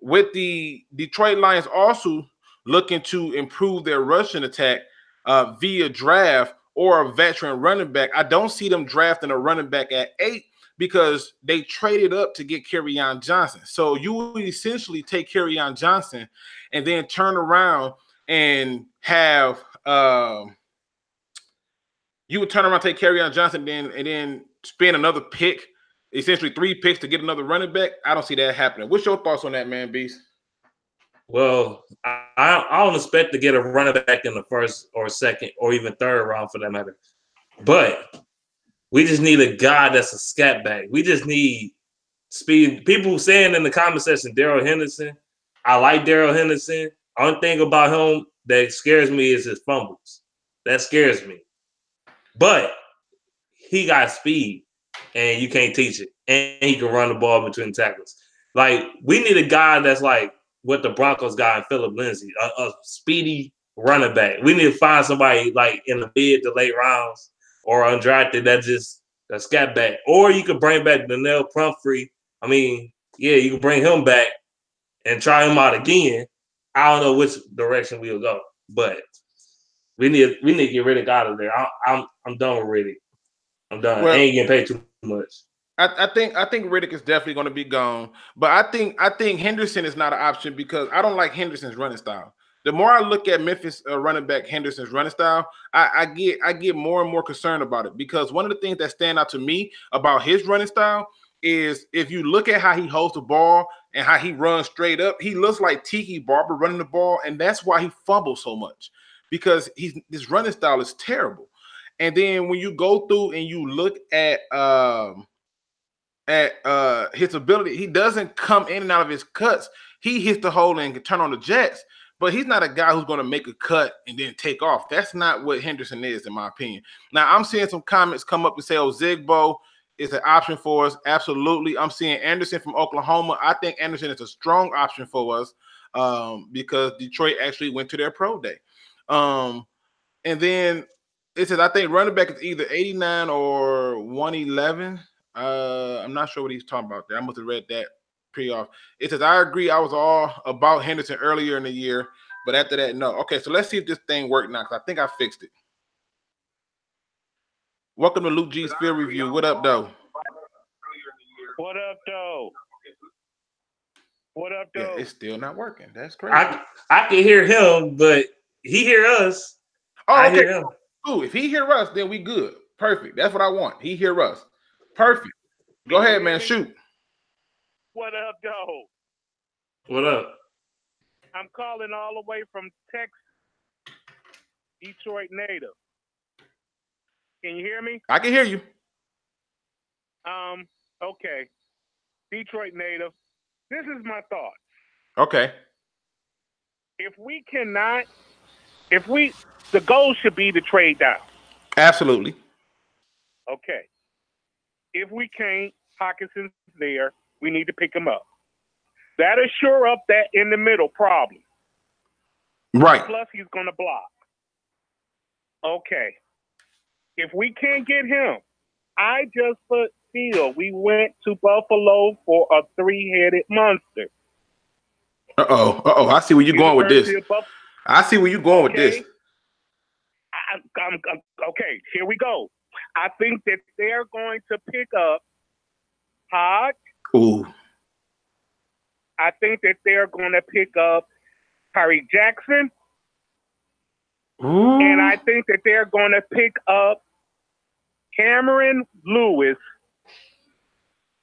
With the Detroit Lions also looking to improve their rushing attack via draft or a veteran running back, I don't see them drafting a running back at 8 because they traded up to get Kerryon Johnson. So you will essentially take Kerryon Johnson and then turn around and have you would turn around, take Kerryon Johnson, and then spend another pick, essentially 3 picks to get another running back. I don't see that happening. What's your thoughts on that, man, Beast? Well, I don't expect to get a running back in the first or second or even third round for that matter. But we just need a guy that's a scat back. We just need speed. People saying in the comment section, Darrell Henderson. I like Darrell Henderson. Only thing about him that scares me is his fumbles. That scares me. But he got speed, and you can't teach it. And he can run the ball between tackles. Like, we need a guy that's like what the Broncos got in Phillip Lindsay, a speedy running back. We need to find somebody like in the mid to late rounds or undrafted that just a scat back. Or you could bring back Donnell Pumphrey. I mean, yeah, you can bring him back and try him out again. I don't know which direction we'll go, but we need to get Riddick out of there. I'm done with Riddick. I'm done. Well, I ain't getting paid too much. I think Riddick is definitely going to be gone, but I think Henderson is not an option because I don't like Henderson's running style. The more I look at Memphis running back Henderson's running style, I get more and more concerned about it because one of the things that stand out to me about his running style is if you look at how he holds the ball and how he runs straight up, he looks like Tiki Barber running the ball, and that's why he fumbles so much because his running style is terrible. And then when you go through and you look at his ability, he doesn't come in and out of his cuts. He hits the hole and can turn on the jets, but he's not a guy who's going to make a cut and then take off. That's not what Henderson is, in my opinion. Now, I'm seeing some comments come up and say, oh, Zigbo is an option for us. Absolutely. I'm seeing Anderson from Oklahoma. I think Anderson is a strong option for us because Detroit actually went to their pro day. And then it says, I think running back is either 89 or 111. I'm not sure what he's talking about there. I must have read that pre-off. It says, I agree. I was all about Henderson earlier in the year, but after that, no. Okay, so let's see if this thing worked now because I think I fixed it. Welcome to Luke G's Field Review. What up, though? What up, though? What up, though? Yeah, it's still not working. That's crazy. I can hear him, but he hear us. Oh, okay. I hear him. Ooh, if he hear us, then we good. Perfect. That's what I want. He hear us. Perfect. Go ahead, man. Shoot. What up, though? What up? I'm calling all the way from Texas, Detroit native. Can you hear me? I can hear you. Okay. Detroit native. This is my thought. Okay. The goal should be to trade down. Absolutely. Okay. If we can't, Hawkinson's there, we need to pick him up. That'll shore up that in the middle problem. Right. Plus, he's going to block. Okay. If we can't get him, I just feel we went to Buffalo for a 3-headed monster. I see where you're going with this. I see where you're going with this. Okay, here we go. I think that they're going to pick up Hodge. Ooh. I think that they're going to pick up Tyree Jackson. Ooh. And I think that they're going to pick up Cameron Lewis,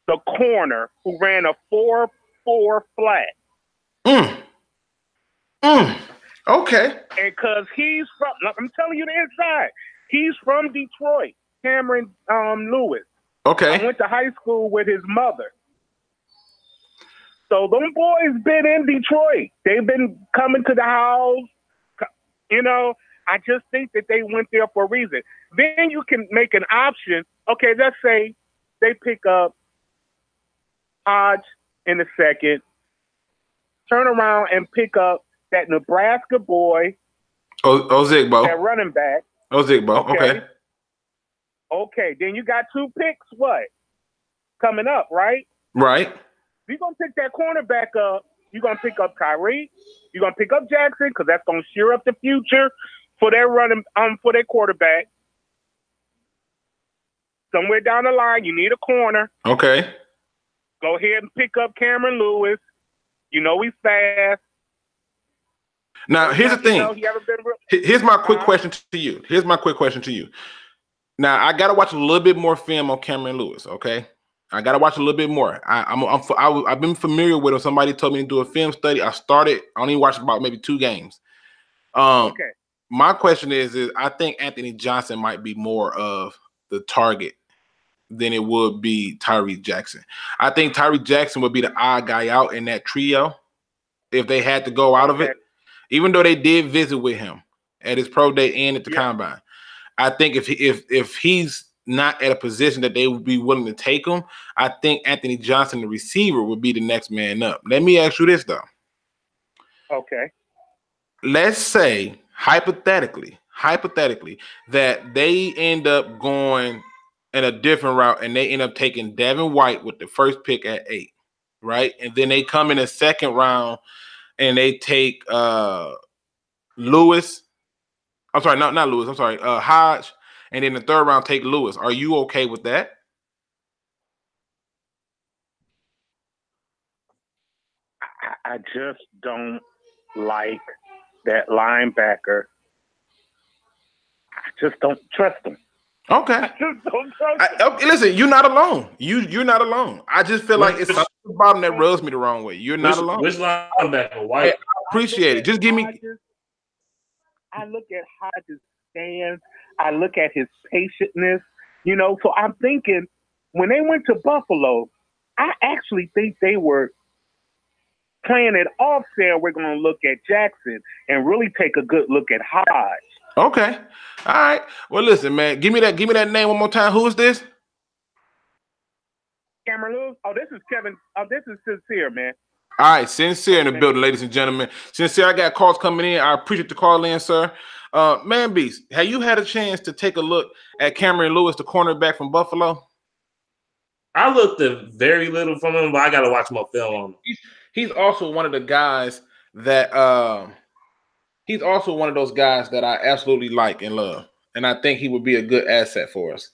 the corner who ran a 4.4 flat. Okay. And because he's from, I'm telling you the inside, he's from Detroit, Cameron Lewis. Okay. I went to high school with his mother. So them boys been in Detroit. They've been coming to the house. You know, I just think that they went there for a reason. Then you can make an option. Okay, let's say they pick up Hodge in the second, turn around and pick up that Nebraska boy. Zigbo. That running back. Zigbo. Okay. Okay, then you got 2 picks, what? Coming up, right? Right. You're going to pick that cornerback up. You're going to pick up Kyrie. You're going to pick up Jackson because that's going to shear up the future for their for their quarterback. Somewhere down the line, you need a corner. Okay. Go ahead and pick up Cameron Lewis. You know he's fast. Now, here's the thing. Here's my quick question to you. Now I gotta watch a little bit more film on Cameron Lewis. Okay, I gotta watch a little bit more. I've been familiar with him. Somebody told me to do a film study. I only watched about maybe 2 games. Okay. My question is I think Anthony Johnson might be more of the target than it would be Tyree Jackson. I think Tyree Jackson would be the odd guy out in that trio if they had to go out of it, even though they did visit with him at his pro day and at the combine. I think if he's not at a position that they would be willing to take him, I think Anthony Johnson, the receiver, would be the next man up. Let me ask you this, though. Okay. Let's say, hypothetically, that they end up going in a different route and they end up taking Devin White with the first pick at 8, right? And then they come in the second round and they take Lewis. I'm sorry, not Lewis. I'm sorry, Hodge. And then the third round take Lewis. Are you okay with that? I just don't like that linebacker. I just don't trust him. Okay. I just don't trust him. Okay, listen, you're not alone. You're not alone. I just feel like it's something about him that rubs me the wrong way. You're not alone. Which linebacker? White. Hey, I appreciate it. Just give me. I look at Hodges' stance. I look at his patientness. You know, so I'm thinking when they went to Buffalo, I actually think they were playing it off saying we're going to look at Jackson and really take a good look at Hodge. Okay. All right. Well, listen, man. Give me that name one more time. Who is this? Cameron Lewis. Oh, this is Kevin. Oh, this is Sincere, man. All right, Sincere in the building, ladies and gentlemen. Sincere, I got calls coming in. I appreciate the call in, sir. Manbeast, have you had a chance to take a look at Cameron Lewis, the cornerback from Buffalo? I looked at very little from him, but I got to watch more film on him. He's also one of the guys that he's also one of those guys that I absolutely like and love, and I think he would be a good asset for us.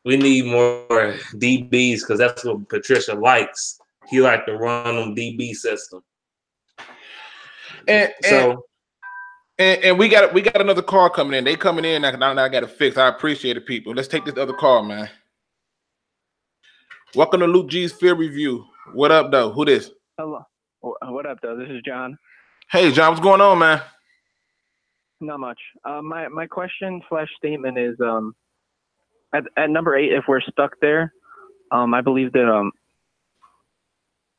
We need more DBs because that's what Patricia likes. He like to run on DB system. And we got another call coming in. They coming in now. I got to fix. I appreciate it, people. Let's take this other call, man. Welcome to Luke G's Field Review. What up, though? Who this? Hello. What up, though? This is John. Hey, John. What's going on, man? Not much. My question / statement is at number 8, if we're stuck there, I believe that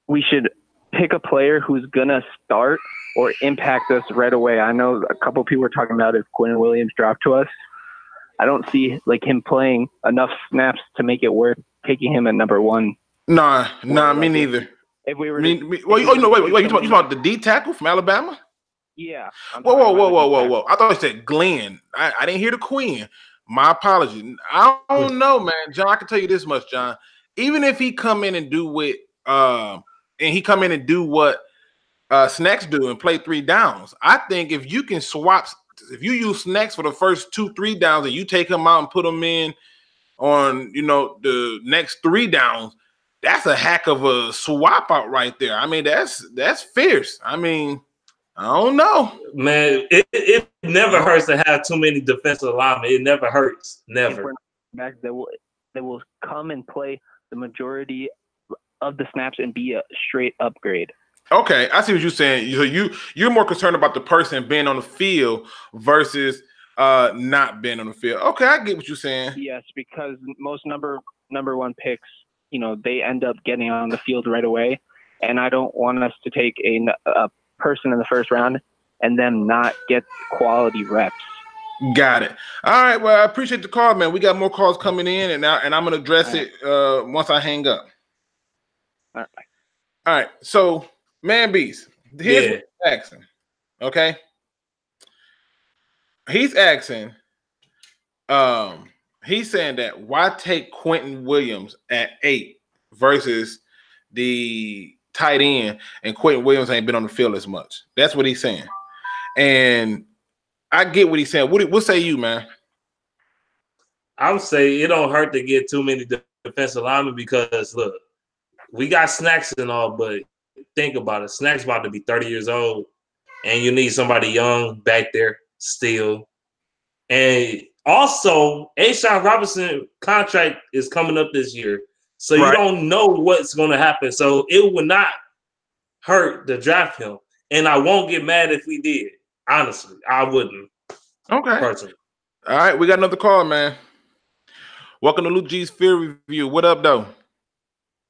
we should pick a player who's gonna start or impact us right away. I know a couple people were talking about if Quinn Williams dropped to us. I don't see like him playing enough snaps to make it worth taking him at number 1. Nah, me neither. If we were, wait, you talking about the D tackle from Alabama? Yeah. Whoa! I thought you said Glenn. I didn't hear the Queen. My apologies. I don't know, man. John, I can tell you this much, John. Even if he come in and do what Snacks do and play 3 downs, I think if you can if you use Snacks for the first 2-3 downs and you take him out and put him in on, the next 3 downs, that's a heck of a swap out right there. I mean, that's fierce. I mean, I don't know. Man, it never hurts to have too many defensive linemen. It never hurts. Never. Back that will come and play the majority of the snaps and be a straight upgrade. Okay, I see what you're saying. You're more concerned about the person being on the field versus not being on the field. Okay, I get what you're saying. Yes, because most number 1 picks, they end up getting on the field right away, and I don't want us to take a person in the first round and then not get quality reps. Got it. All right. Well, I appreciate the call, man. We got more calls coming in, and I'm gonna address it once I hang up. All right. So, Manbeast, here's what he's asking. Okay. He's asking. He's saying that why take Quentin Williams at 8 versus the tight end, and Quentin Williams ain't been on the field as much. That's what he's saying. And I get what he's saying. What say you, man? I would say it don't hurt to get too many defensive linemen because, look, we got Snacks and all, but think about it. Snacks about to be 30 years old, and you need somebody young back there still. And also, A'Shawn Robinson contract is coming up this year. So you don't know what's going to happen. So it would not hurt to draft him. And I won't get mad if we did. Honestly, I wouldn't. Okay. Personally. All right, we got another call, man. Welcome to Luke G's Fear Review. What up, though?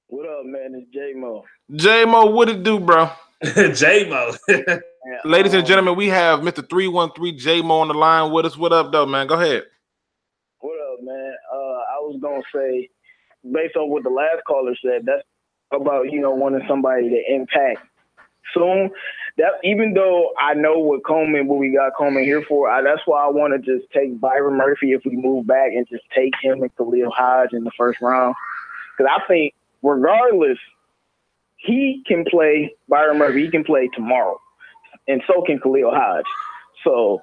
What up, man? It's J-Mo. J-Mo, what it do, bro? J-Mo. Ladies and gentlemen, we have Mr. 313 J-Mo on the line with us. What up, though, man? Go ahead. What up, man? I was going to say, based on what the last caller said, that's about, wanting somebody to impact soon. That even though I know what we got Coleman here for, that's why I want to just take Byron Murphy if we move back and just take him and Khalil Hodge in the first round. Because I think regardless, he can play Byron Murphy. He can play tomorrow, and so can Khalil Hodge. So,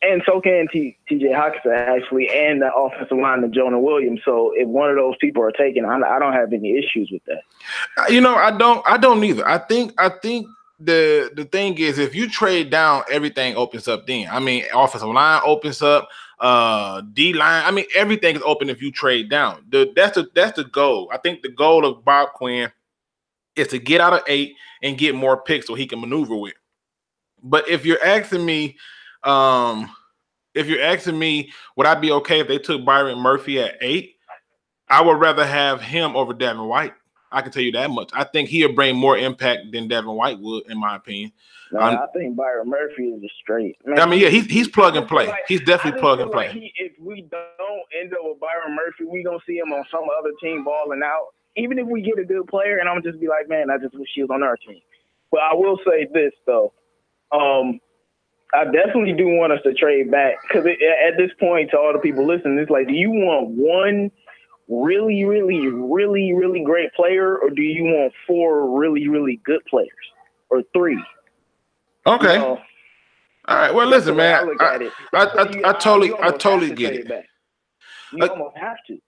and so can T.J. Hockenson actually, and the offensive line of Jonah Williams. So, if one of those people are taken, I don't have any issues with that. I don't either. I think the thing is, if you trade down, everything opens up. Then I mean, offensive line opens up. D line. I mean, everything is open if you trade down. That's the goal. I think the goal of Bob Quinn is to get out of 8 and get more picks so he can maneuver with. But if you're asking me, would I be okay if they took Byron Murphy at 8? I would rather have him over Devin White. I can tell you that much. I think he'll bring more impact than Devin White would, in my opinion. No, I think Byron Murphy is a straight. Man, I mean, yeah, he's plug and play. He's definitely plug and play. If we don't end up with Byron Murphy, we gonna see him on some other team balling out. Even if we get a good player, and I'm just be like, man, I just wish he was on our team. But I will say this though, I definitely do want us to trade back because at this point, to all the people listening, it's like, do you want one really, really, really, really great player, or do you want 4 really, really good players, or 3? Okay. All right. Well, listen, man. I totally get it. You almost have to.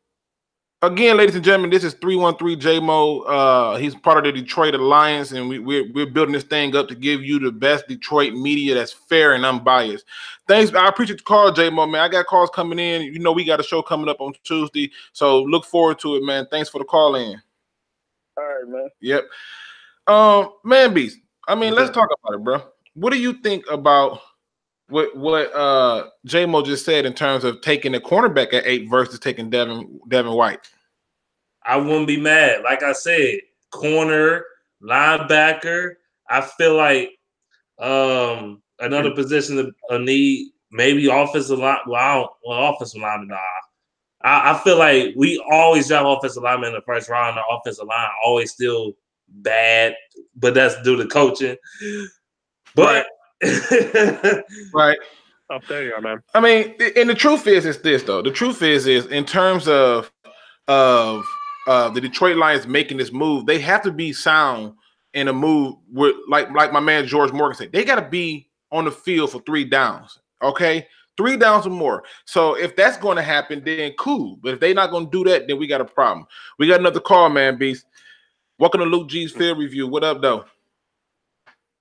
Again, ladies and gentlemen, this is 313 J-Mo. He's part of the Detroit Alliance, and we're building this thing up to give you the best Detroit media that's fair and unbiased. Thanks. I appreciate the call, J-Mo, man. I got calls coming in. You know we got a show coming up on Tuesday, so look forward to it, man. Thanks for the call in. All right, man. Yep. Manbeast. I mean, let's talk about it, bro. What do you think about what J-Mo just said in terms of taking a cornerback at 8 versus taking Devin White? I wouldn't be mad. Like I said, corner, linebacker. I feel like another position of need, maybe offensive line. Offensive lineman. Nah. I feel like we always draft offensive linemen in the first round. The offensive line always still bad, but that's due to coaching. But right. Oh, there you are, man. I mean, and the truth is this though. The truth is in terms of the Detroit Lions making this move, they have to be sound in a move with like my man George Morgan said. They got to be on the field for 3 downs. Okay, 3 downs or more. So if that's going to happen, then cool. But if they're not going to do that, then we got a problem. We got another call, Manbeast. Welcome to Luke G's Field Review. What up, though?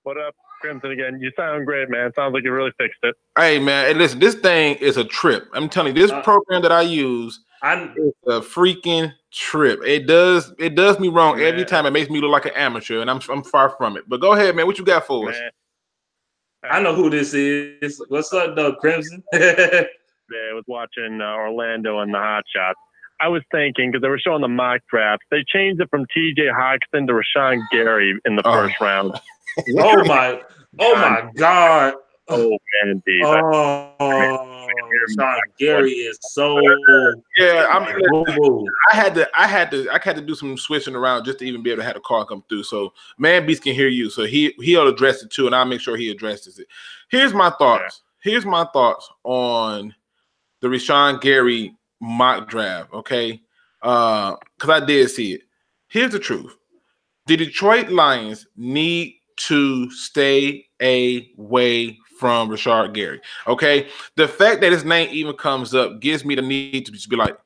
What up, Crimson again? You sound great, man. Sounds like you really fixed it. Hey, man. Hey, listen, this thing is a trip. I'm telling you, this program that I use is a freaking trip. It does me wrong every time. It makes me look like an amateur, and I'm far from it. But go ahead, man. What you got for us? I know who this is. What's up, though, Crimson? I was watching Orlando and the Hot Shots. I was thinking, because they were showing the mock draft, they changed it from T.J. Hockenson to Rashan Gary in the first round. Oh my God! Oh man, Rashan Gary is so I had to do some switching around just to even be able to have a call come through. So Manbeast can hear you, so he'll address it too, and I'll make sure he addresses it. Here's my thoughts. Here's my thoughts on the Rashan Gary mock draft. Okay, because I did see it. Here's the truth: the Detroit Lions need to stay away from Rashan Gary. Okay, the fact that his name even comes up gives me the need to just be like,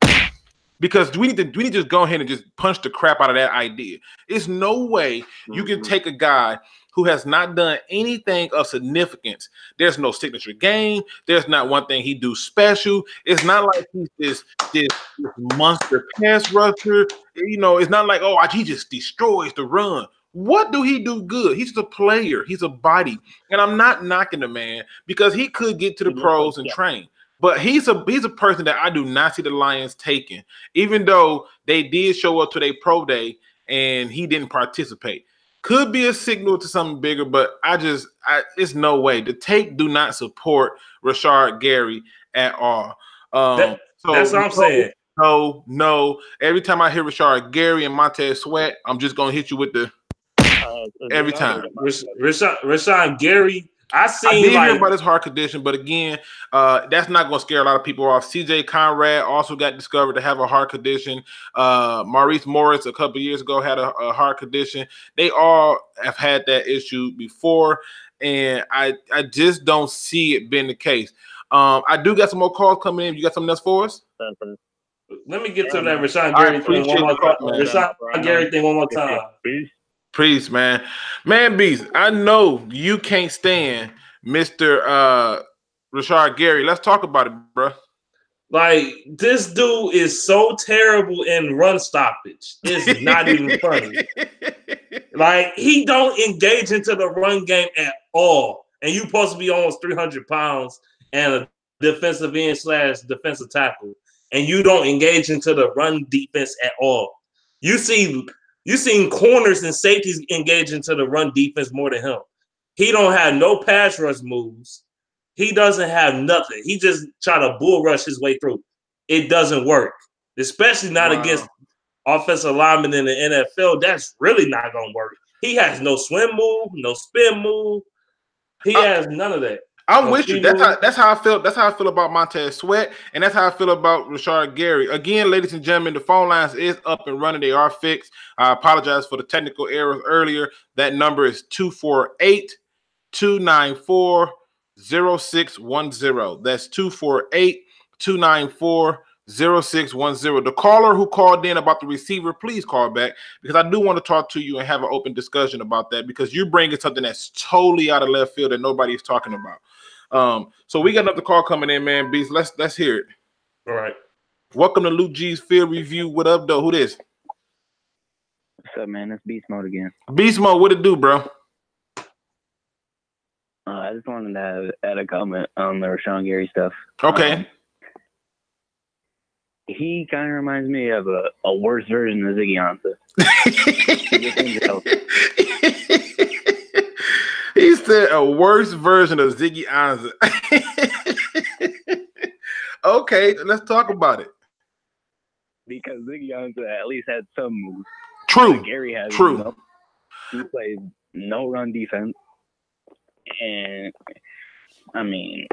Because we need to just go ahead and just punch the crap out of that idea. It's no way you can take a guy who has not done anything of significance. There's no signature game. There's not one thing he do special. It's not like he's this monster pass rusher. You know, it's not like, oh, he just destroys the run. What do he do good? He's a player. He's a body. And I'm not knocking the man because he could get to the pros and train. But he's a person that I do not see the Lions taking, even though they did show up to their pro day and he didn't participate. Could be a signal to something bigger, but it's no way. The tape do not support Rashan Gary at all. That's what I'm saying. No. Every time I hear Rashan Gary and Montez Sweat, I'm just gonna hit you with the every time. Rashan Gary. I did hear about his heart condition, but again, that's not going to scare a lot of people off. CJ Conrad also got discovered to have a heart condition. Maurice Morris a couple years ago had a heart condition. They all have had that issue before, and I just don't see it being the case. I do got some more calls coming in. You got something else for us? Let me get to that Rashan Gary thing one more time. Rashan Gary thing one more time. Peace, man. Manbeast, I know you can't stand Mr. Rashan Gary. Let's talk about it, bro. Like, this dude is so terrible in run stoppage. It's not even funny. Like, he don't engage into the run game at all. And you supposed to be almost 300 pounds and a defensive end / defensive tackle. And you don't engage into the run defense at all. You seen corners and safeties engage into the run defense more than him. He don't have no pass rush moves. He doesn't have nothing. He just try to bull rush his way through. It doesn't work, especially not against offensive linemen in the NFL. That's really not going to work. He has no swim move, no spin move. He has none of that. I'm with you. That's how I feel. That's how I feel about Montez Sweat, and that's how I feel about Rashan Gary. Again, ladies and gentlemen, the phone lines is up and running. They are fixed. I apologize for the technical errors earlier. That number is 248-294-0610. That's 248-294-0610. The caller who called in about the receiver, please call back because I do want to talk to you and have an open discussion about that because you're bringing something that's totally out of left field that nobody's talking about. So we got another call coming in, man. Beast, let's hear it. All right. Welcome to Luke G's Field Review. What up, though? Who this? What's up, man? It's Beast Mode again. Beast Mode, what it do, bro? I just wanted to add a comment on the Rashan Gary stuff. Okay. He kind of reminds me of a worse version of Ziggy Ansah. He said a worse version of Ziggy Ansah. Okay, let's talk about it. Because Ziggy Ansah at least had some moves. True. Gary has true. No. He plays no run defense. And I mean,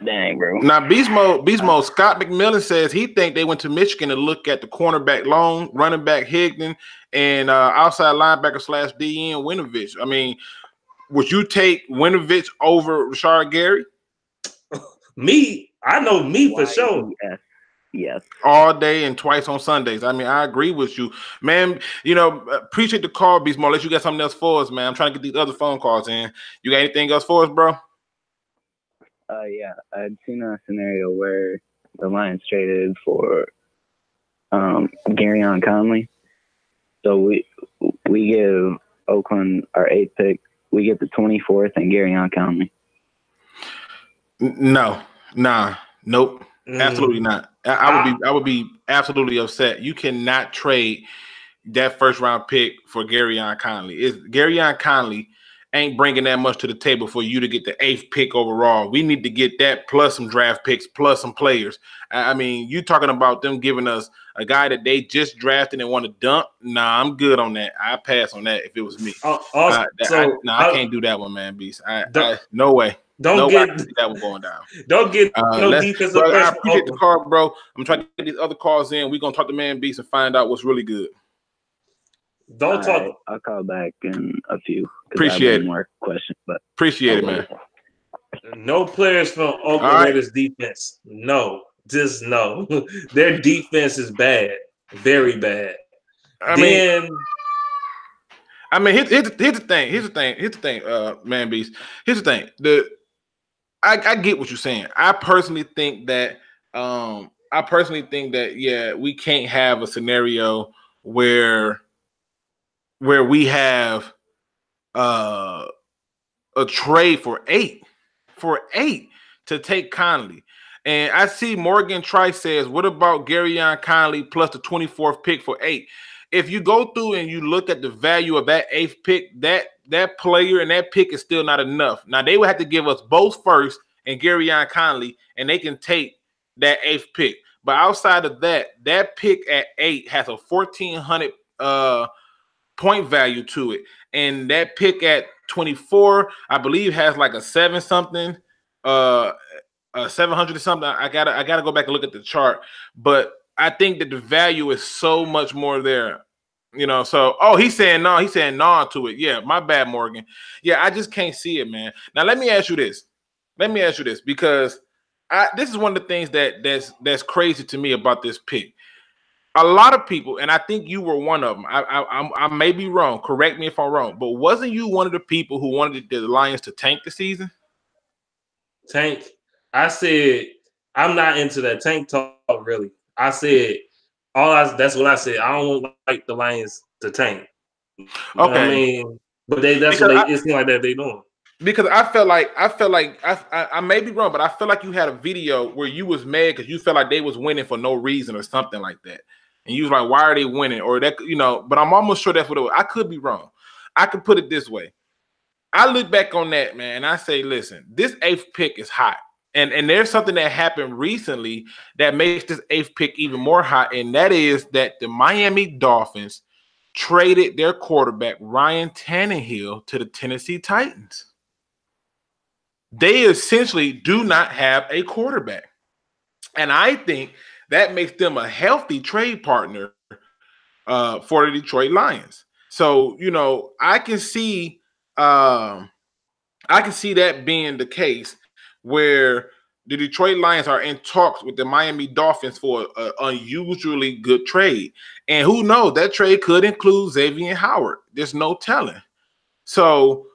dang, bro. Now, Beast Mode, Scott McMillan says he think they went to Michigan to look at the cornerback Long, running back Higdon, and outside linebacker / DN Winovich. I mean, would you take Winovich over Rashan Gary? I know for sure. Yes. All day and twice on Sundays. I mean, I agree with you, man. You know, appreciate the call, Beast Mode. Unless you got something else for us, man. I'm trying to get these other phone calls in. You got anything else for us, bro? Yeah, I'd seen a scenario where the Lions traded for Garyon Conley. So we give Oakland our 8th pick. We get the 24th and Garyon Conley. Nope. Absolutely not. I would be absolutely upset. You cannot trade that first round pick for Garyon Conley. Garyon Conley ain't bringing that much to the table for you to get the 8th pick overall. We need to get that plus some draft picks, plus some players. I mean, you talking about them giving us a guy that they just drafted and want to dump? Nah, I'm good on that. I pass on that if it was me. I can't do that one, man, Beast. No way. Don't get that one going down. Don't get no defensive. I appreciate the call, bro. I'm trying to get these other calls in. We're gonna talk to Man Beast and find out what's really good. Don't talk. Right, I'll call back in a few. Appreciate it. More questions, but appreciate it, man. No players from Oakland Raiders defense. No, just no. Their defense is bad. Very bad. I mean, here's the thing. Here's the thing, Manbeast. Here's the thing. I get what you're saying. I personally think that yeah, we can't have a scenario where we have a trade for eight to take Conley. And I see Morgan Trice says, what about Garyon Conley plus the 24th pick for 8? If you go through and you look at the value of that 8th pick, that player and that pick is still not enough. Now, they would have to give us both first and Garyon Conley, and they can take that 8th pick. But outside of that, that pick at 8 has a 1,400 point value to it. And that pick at 24, I believe, has like a 7 something, 700 or something. I gotta go back and look at the chart, but I think that the value is so much more there, you know. So, he's saying no to it. Yeah, my bad, Morgan. Yeah, I just can't see it, man. Now let me ask you this, because this is one of the things that's crazy to me about this pick. A lot of people, and I think you were one of them. I may be wrong. Correct me if I'm wrong, but wasn't you one of the people who wanted the Lions to tank the season? Tank. I said I'm not into that tank talk. Really, I said that's what I said. I don't like the Lions to tank. Okay, I mean, but that's what it seems like that they doing. Because I felt like I may be wrong, but I feel like you had a video where you was mad because you felt like they was winning for no reason or something like that, and you was like, "Why are they winning?" Or that, you know. But I'm almost sure that's what it was. I could be wrong. I could put it this way. I look back on that, man, and I say, listen, this 8th pick is hot. And there's something that happened recently that makes this 8th pick even more hot, and that is that the Miami Dolphins traded their quarterback, Ryan Tannehill, to the Tennessee Titans. They essentially do not have a quarterback. And I think that makes them a healthy trade partner for the Detroit Lions. So, you know, I can see that being the case where the Detroit Lions are in talks with the Miami Dolphins for an unusually good trade. And who knows, that trade could include Xavier Howard. There's no telling. So,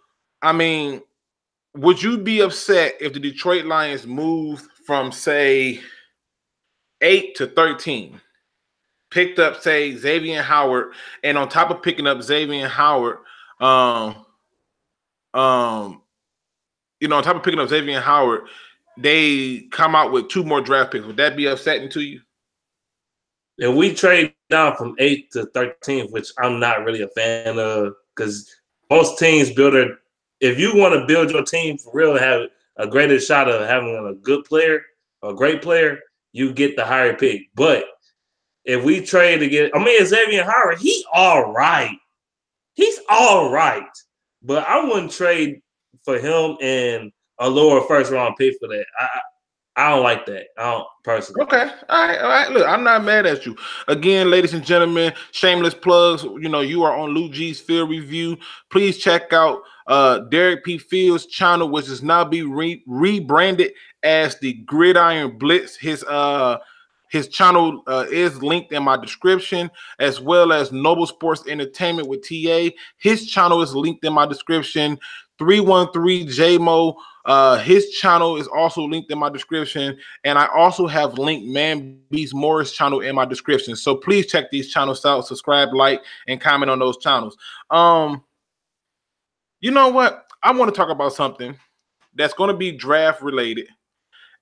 I mean, would you be upset if the Detroit Lions moved from, say, 8 to 13, picked up, say, Xavier Howard, and on top of picking up Xavier Howard, they come out with 2 more draft picks? Would that be upsetting to you? And we trade down from 8 to 13, which I'm not really a fan of, because most teams if you want to build your team for real and have a greater shot of having a good player, a great player, you get the higher pick. But if we trade to get, Xavier Howard, he's all right. But I wouldn't trade for him and a lower first round pick for that. I don't like that. I don't personally. Okay. All right. Look, I'm not mad at you. Again, ladies and gentlemen, shameless plugs. You know, you are on Lou G's Field Review. Please check out Derrick P. Field's channel, which is now be rebranded as the Gridiron Blitz. His channel is linked in my description, as well as Noble Sports Entertainment with TA. His channel is linked in my description. 313 JMO. His channel is also linked in my description, and I also have linked Manbeast Morris channel in my description. So please check these channels out, subscribe, like, and comment on those channels. You know what? I want to talk about something that's going to be draft related,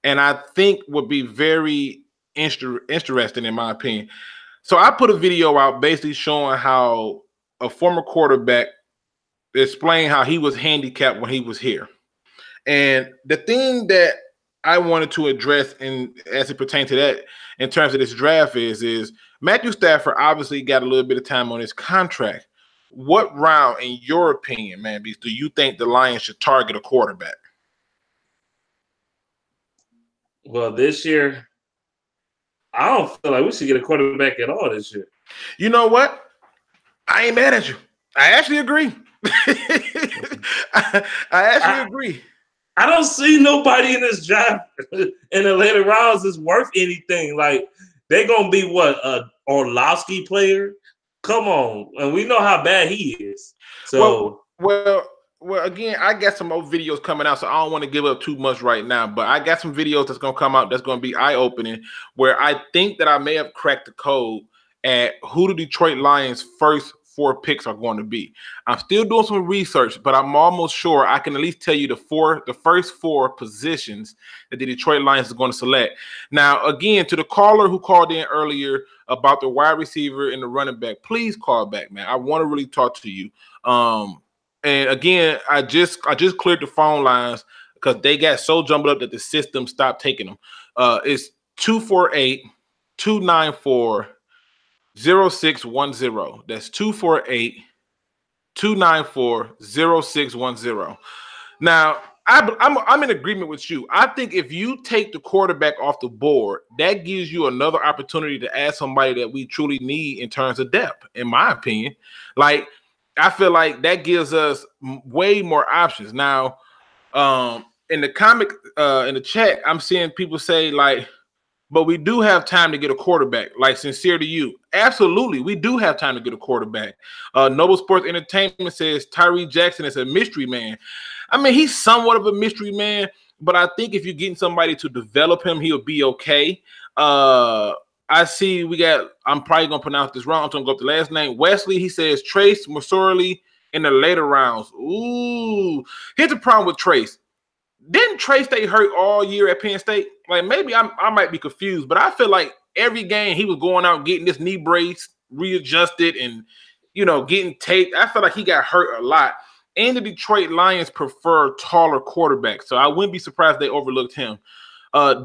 and I think would be very interesting in my opinion. So I put a video out basically showing how a former quarterback explained how he was handicapped when he was here. And the thing that I wanted to address as it pertains to that in terms of this draft is Matthew Stafford obviously got a little bit of time on his contract. What round, in your opinion, Manbeast, do you think the Lions should target a quarterback? Well, this year, I don't feel like we should get a quarterback at all this year. You know what? I ain't mad at you. I actually agree. I actually agree. I don't see nobody in this draft in the later rounds is worth anything. Like, They gonna be what, a Orlovsky player? Come on, and we know how bad he is. So well, again, I got some more videos coming out, so I don't want to give up too much right now. But I got some videos that's gonna come out that's gonna be eye-opening, where I think that I may have cracked the code at who the Detroit Lions' first 4 picks are going to be. I'm still doing some research, but I'm almost sure I can at least tell you the first 4 positions that the Detroit Lions is going to select. Now, again, to the caller who called in earlier about the wide receiver and the running back, please call back, man. I want to really talk to you. And again, I just cleared the phone lines because they got so jumbled up that the system stopped taking them. It's 248-294-0610. That's 248-294-0610. Now, I'm in agreement with you. I think if you take the quarterback off the board, that gives you another opportunity to add somebody that we truly need in terms of depth, in my opinion. Like, I feel like that gives us way more options. Now, in the in the chat, I'm seeing people say, like, but we do have time to get a quarterback. Like, sincere to you. Absolutely, we do have time to get a quarterback. Noble Sports Entertainment says Tyree Jackson is a mystery man. I mean, he's somewhat of a mystery man, but I think if you're getting somebody to develop him, he'll be okay. I see I'm probably going to pronounce this wrong. I'm going to go up the last name. Wesley, he says Trace McSorley in the later rounds. Ooh. Here's the problem with Trace. Didn't Trace stay hurt all year at Penn State? Like, maybe I might be confused, but I feel like every game he was going out getting this knee brace readjusted and, getting taped. I feel like he got hurt a lot. And the Detroit Lions prefer taller quarterbacks, so I wouldn't be surprised they overlooked him.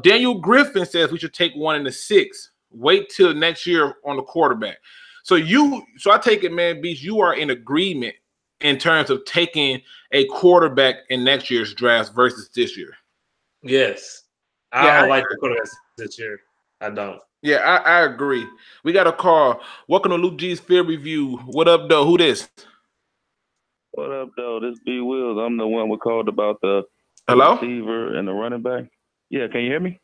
Daniel Griffin says we should take one in the 6th. Wait till next year on the quarterback. So I take it, Manbeast, you are in agreement in terms of taking a quarterback in next year's draft versus this year. Yes. I don't like the quarterbacks this year. I don't. Yeah, I agree. We got a call. Welcome to Luke G's Field Review. What up, though? Who this? What up, though? This B Wills. I'm the one we called about the receiver and the running back. Yeah, can you hear me?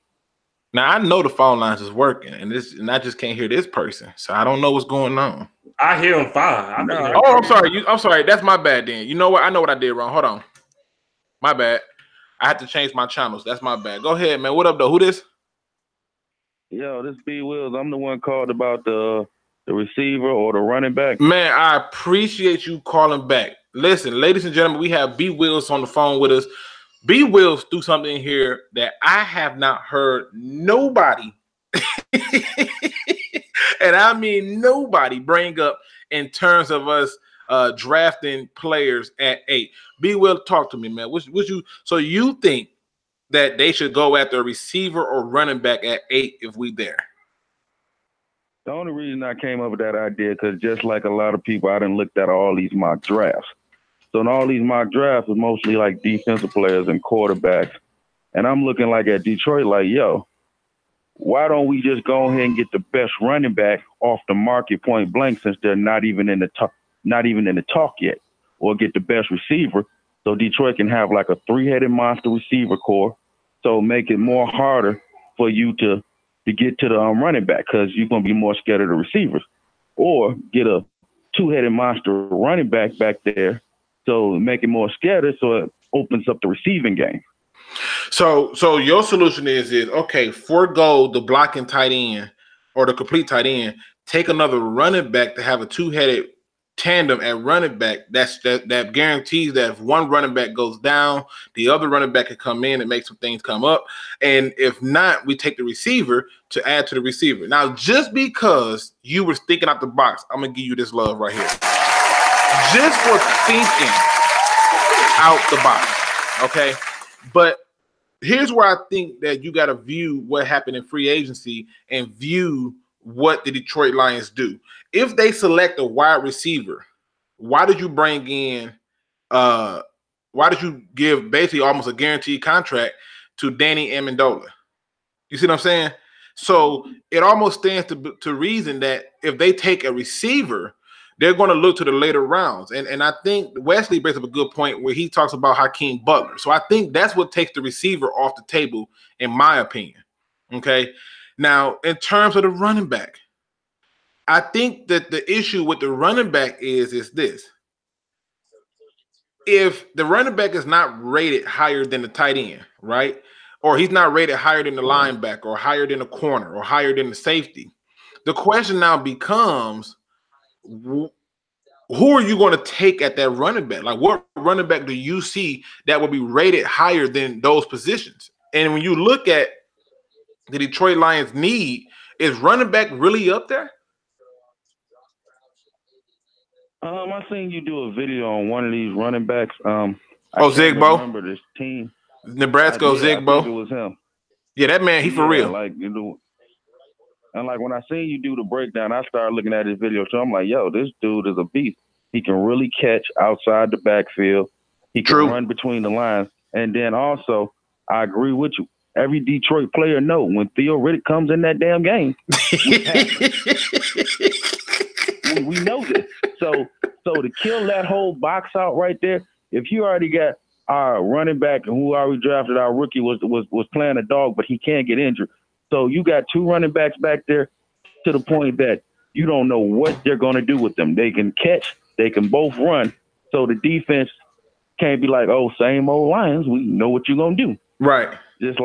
Now, I know the phone lines is working, and I just can't hear this person, so I don't know what's going on. I hear him fine. I'm sorry. I'm sorry. That's my bad then. You know what? I know what I did wrong. Hold on. My bad. I had to change my channels. That's my bad. Go ahead, man. What up, though? Who this? Yo, this B Wills. I'm the one called about the receiver or the running back. Man, I appreciate you calling back. Listen, ladies and gentlemen, we have B Wills on the phone with us. B Wills do something here that I have not heard nobody, and I mean nobody, bring up in terms of us drafting players at 8. B Will, talk to me, man. So you think that they should go after a receiver or running back at 8 if we there? The only reason I came up with that idea, because just like a lot of people, I done looked at all these mock drafts. So in all these mock drafts, it's mostly like defensive players and quarterbacks. And I'm looking like at Detroit, like, yo, why don't we just go ahead and get the best running back off the market point blank, since they're not even in the talk yet, or get the best receiver, so Detroit can have like a 3-headed monster receiver core, so make it more harder for you to get to the running back, because you're gonna be more scared of the receivers, or get a 2-headed monster running back there, so make it more scattered, so it opens up the receiving game. So your solution is okay, forego the blocking tight end or the complete tight end, take another running back to have a 2-headed tandem at running back. That guarantees that if one running back goes down, the other running back can come in and make some things come up. And if not, we take the receiver to add to the receiver. Now, just because you were thinking out the box, I'm gonna give you this love right here. Just for thinking out the box, okay? But here's where I think that you got to view what happened in free agency and view what the Detroit Lions do. If they select a wide receiver, why did you bring in why did you give basically almost a guaranteed contract to Danny Amendola? You see what I'm saying? So it almost stands to reason that if they take a receiver, they're going to look to the later rounds. And I think Wesley brings up a good point where he talks about Hakeem Butler. So I think that's what takes the receiver off the table, in my opinion. Okay. Now, in terms of the running back, I think that the issue with the running back is this. If the running back is not rated higher than the tight end, right? Or he's not rated higher than the linebacker or higher than the corner or higher than the safety, the question now becomes, who are you going to take at that running back? Like, what running back do you see that will be rated higher than those positions? And when you look at the Detroit Lions need, is running back really up there? I seen you do a video on one of these running backs. I can't Zigbo? remember this team. Nebraska I Zigbo? think it was him. Yeah, that man, he for real. Like, and like when I seen you do the breakdown, I started looking at his video. So I'm like, yo, this dude is a beast. He can really catch outside the backfield. He can run between the lines. And then also, I agree with you. Every Detroit player know when Theo Riddick comes in that damn game, we know this. So to kill that whole box out right there, if you already got our running back and who already drafted our rookie was playing a dog, but he can't get injured. So you got two running backs back there to the point that you don't know what they're going to do with them. They can catch, they can both run. So the defense can't be like, oh, same old Lions. We know what you're going to do. Right. Just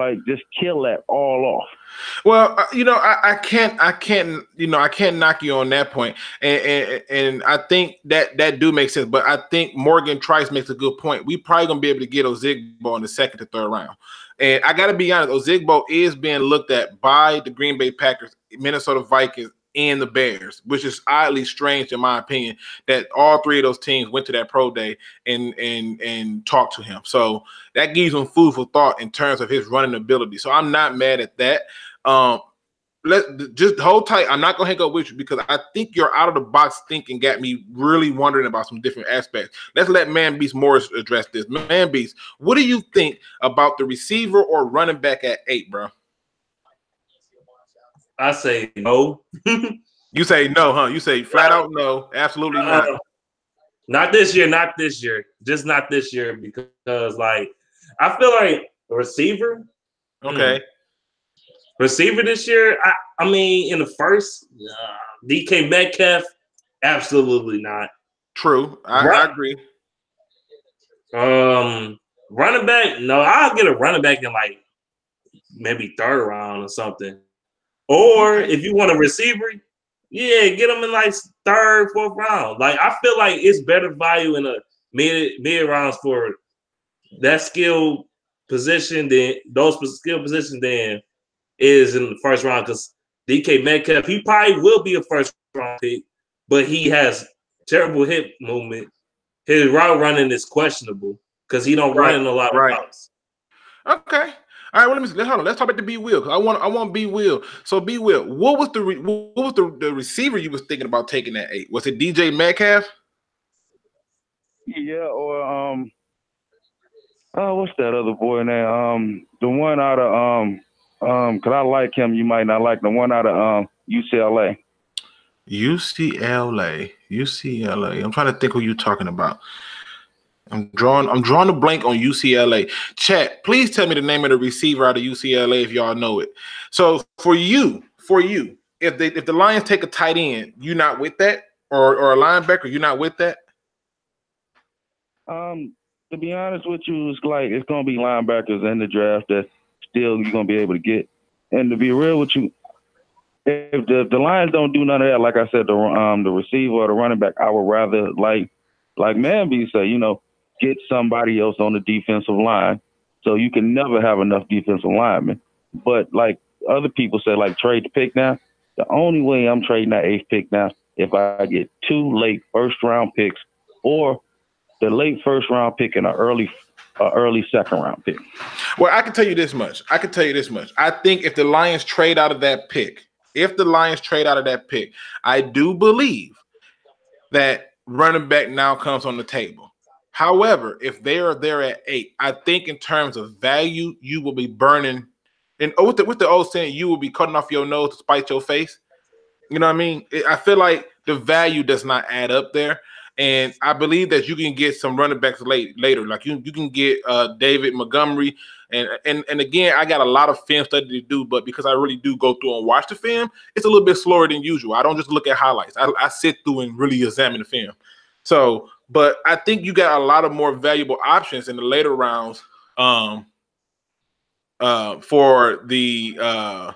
kill that all off. Well, I can't knock you on that point, and I think that do make sense. But I think Morgan Trice makes a good point. We probably gonna be able to get Ozigbo in the second to third round, and I got to be honest, Ozigbo is being looked at by the Green Bay Packers, Minnesota Vikings, and the Bears, which is oddly strange in my opinion that all three of those teams went to that pro day and talked to him. So that gives him food for thought in terms of his running ability. So I'm not mad at that. Let's just hold tight. I'm not gonna hang up with you because I think your out of the box thinking got me really wondering about some different aspects. Let's let Manbeast Morris address this. Manbeast, what do you think about the receiver or running back at 8, bro? I say no. You say no, huh? You say flat out no, absolutely not. Not this year, just not this year because like I feel like a receiver. Okay. Receiver this year, I mean, in the first, DK Metcalf, absolutely not. True, I agree. Running back, no, I'll get a running back in like maybe third round or something. Or if you want a receiver, yeah, get them in like third, fourth round. Like I feel like it's better value in a mid rounds for that skill position than those skill positions than is in the first round because DK Metcalf, he probably will be a first round pick, but he has terrible hip movement. His route running is questionable because he don't run in a lot of routes. Okay. All right, well, hold on. Let's talk about the B Will. I want B Will. So B Will, what was the receiver you was thinking about taking at 8? Was it DJ Metcalf? Yeah, or what's that other boy name? The one out of because I like him. You might not like the one out of UCLA. UCLA. I'm trying to think who you're talking about. I'm drawing a blank on UCLA. Chat, please tell me the name of the receiver out of UCLA if y'all know it. So for you, if the Lions take a tight end, you not with that, or a linebacker, you not with that? To be honest with you, it's gonna be linebackers in the draft that still you're gonna be able to get. And to be real with you, if the Lions don't do none of that, like I said, the receiver or the running back, I would rather like Manbeast say, get somebody else on the defensive line. So you can never have enough defensive linemen. But like other people say, like trade the pick now. The only way I'm trading that 8th pick now if I get 2 late first round picks or the late first round pick and an early second round pick. Well, I can tell you this much. I think if the Lions trade out of that pick, I do believe that running back now comes on the table. However, if they are there at 8, I think in terms of value, you will be burning. And with the old saying, you will be cutting off your nose to spite your face. You know what I mean? I feel like the value does not add up there. And I believe that you can get some running backs later. Like you can get David Montgomery And again, I got a lot of film study to do, but because I really do go through and watch the film, it's a little bit slower than usual. I don't just look at highlights. I sit through and really examine the film. So, but I think you got a lot of more valuable options in the later rounds for the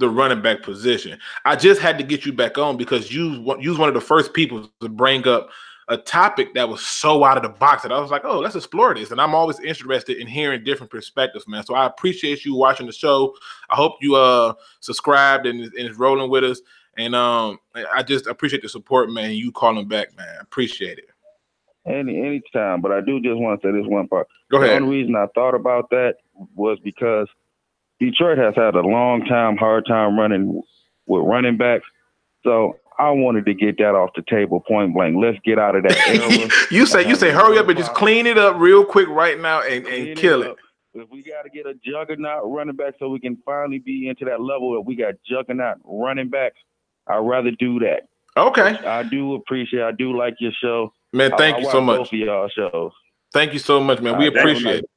running back position. I just had to get you back on because you was one of the first people to bring up a topic that was so out of the box that I was like, oh, let's explore this. And I'm always interested in hearing different perspectives, man. So I appreciate you watching the show. I hope you subscribed and is rolling with us. And I just appreciate the support, man. You calling back, man. I appreciate it. Anytime, but I do just want to say this one part. Go ahead. The only reason I thought about that was because Detroit has had a hard time running with running backs. So I wanted to get that off the table point blank. Let's get out of that era. you say hurry up and just clean it up real quick right now and kill it. If we got to get a juggernaut running back so we can finally be into that level that we got juggernaut running backs, I'd rather do that. Okay. I do like your show. Man, thank you so much. Both of y'all shows. Thank you so much, man. We appreciate it.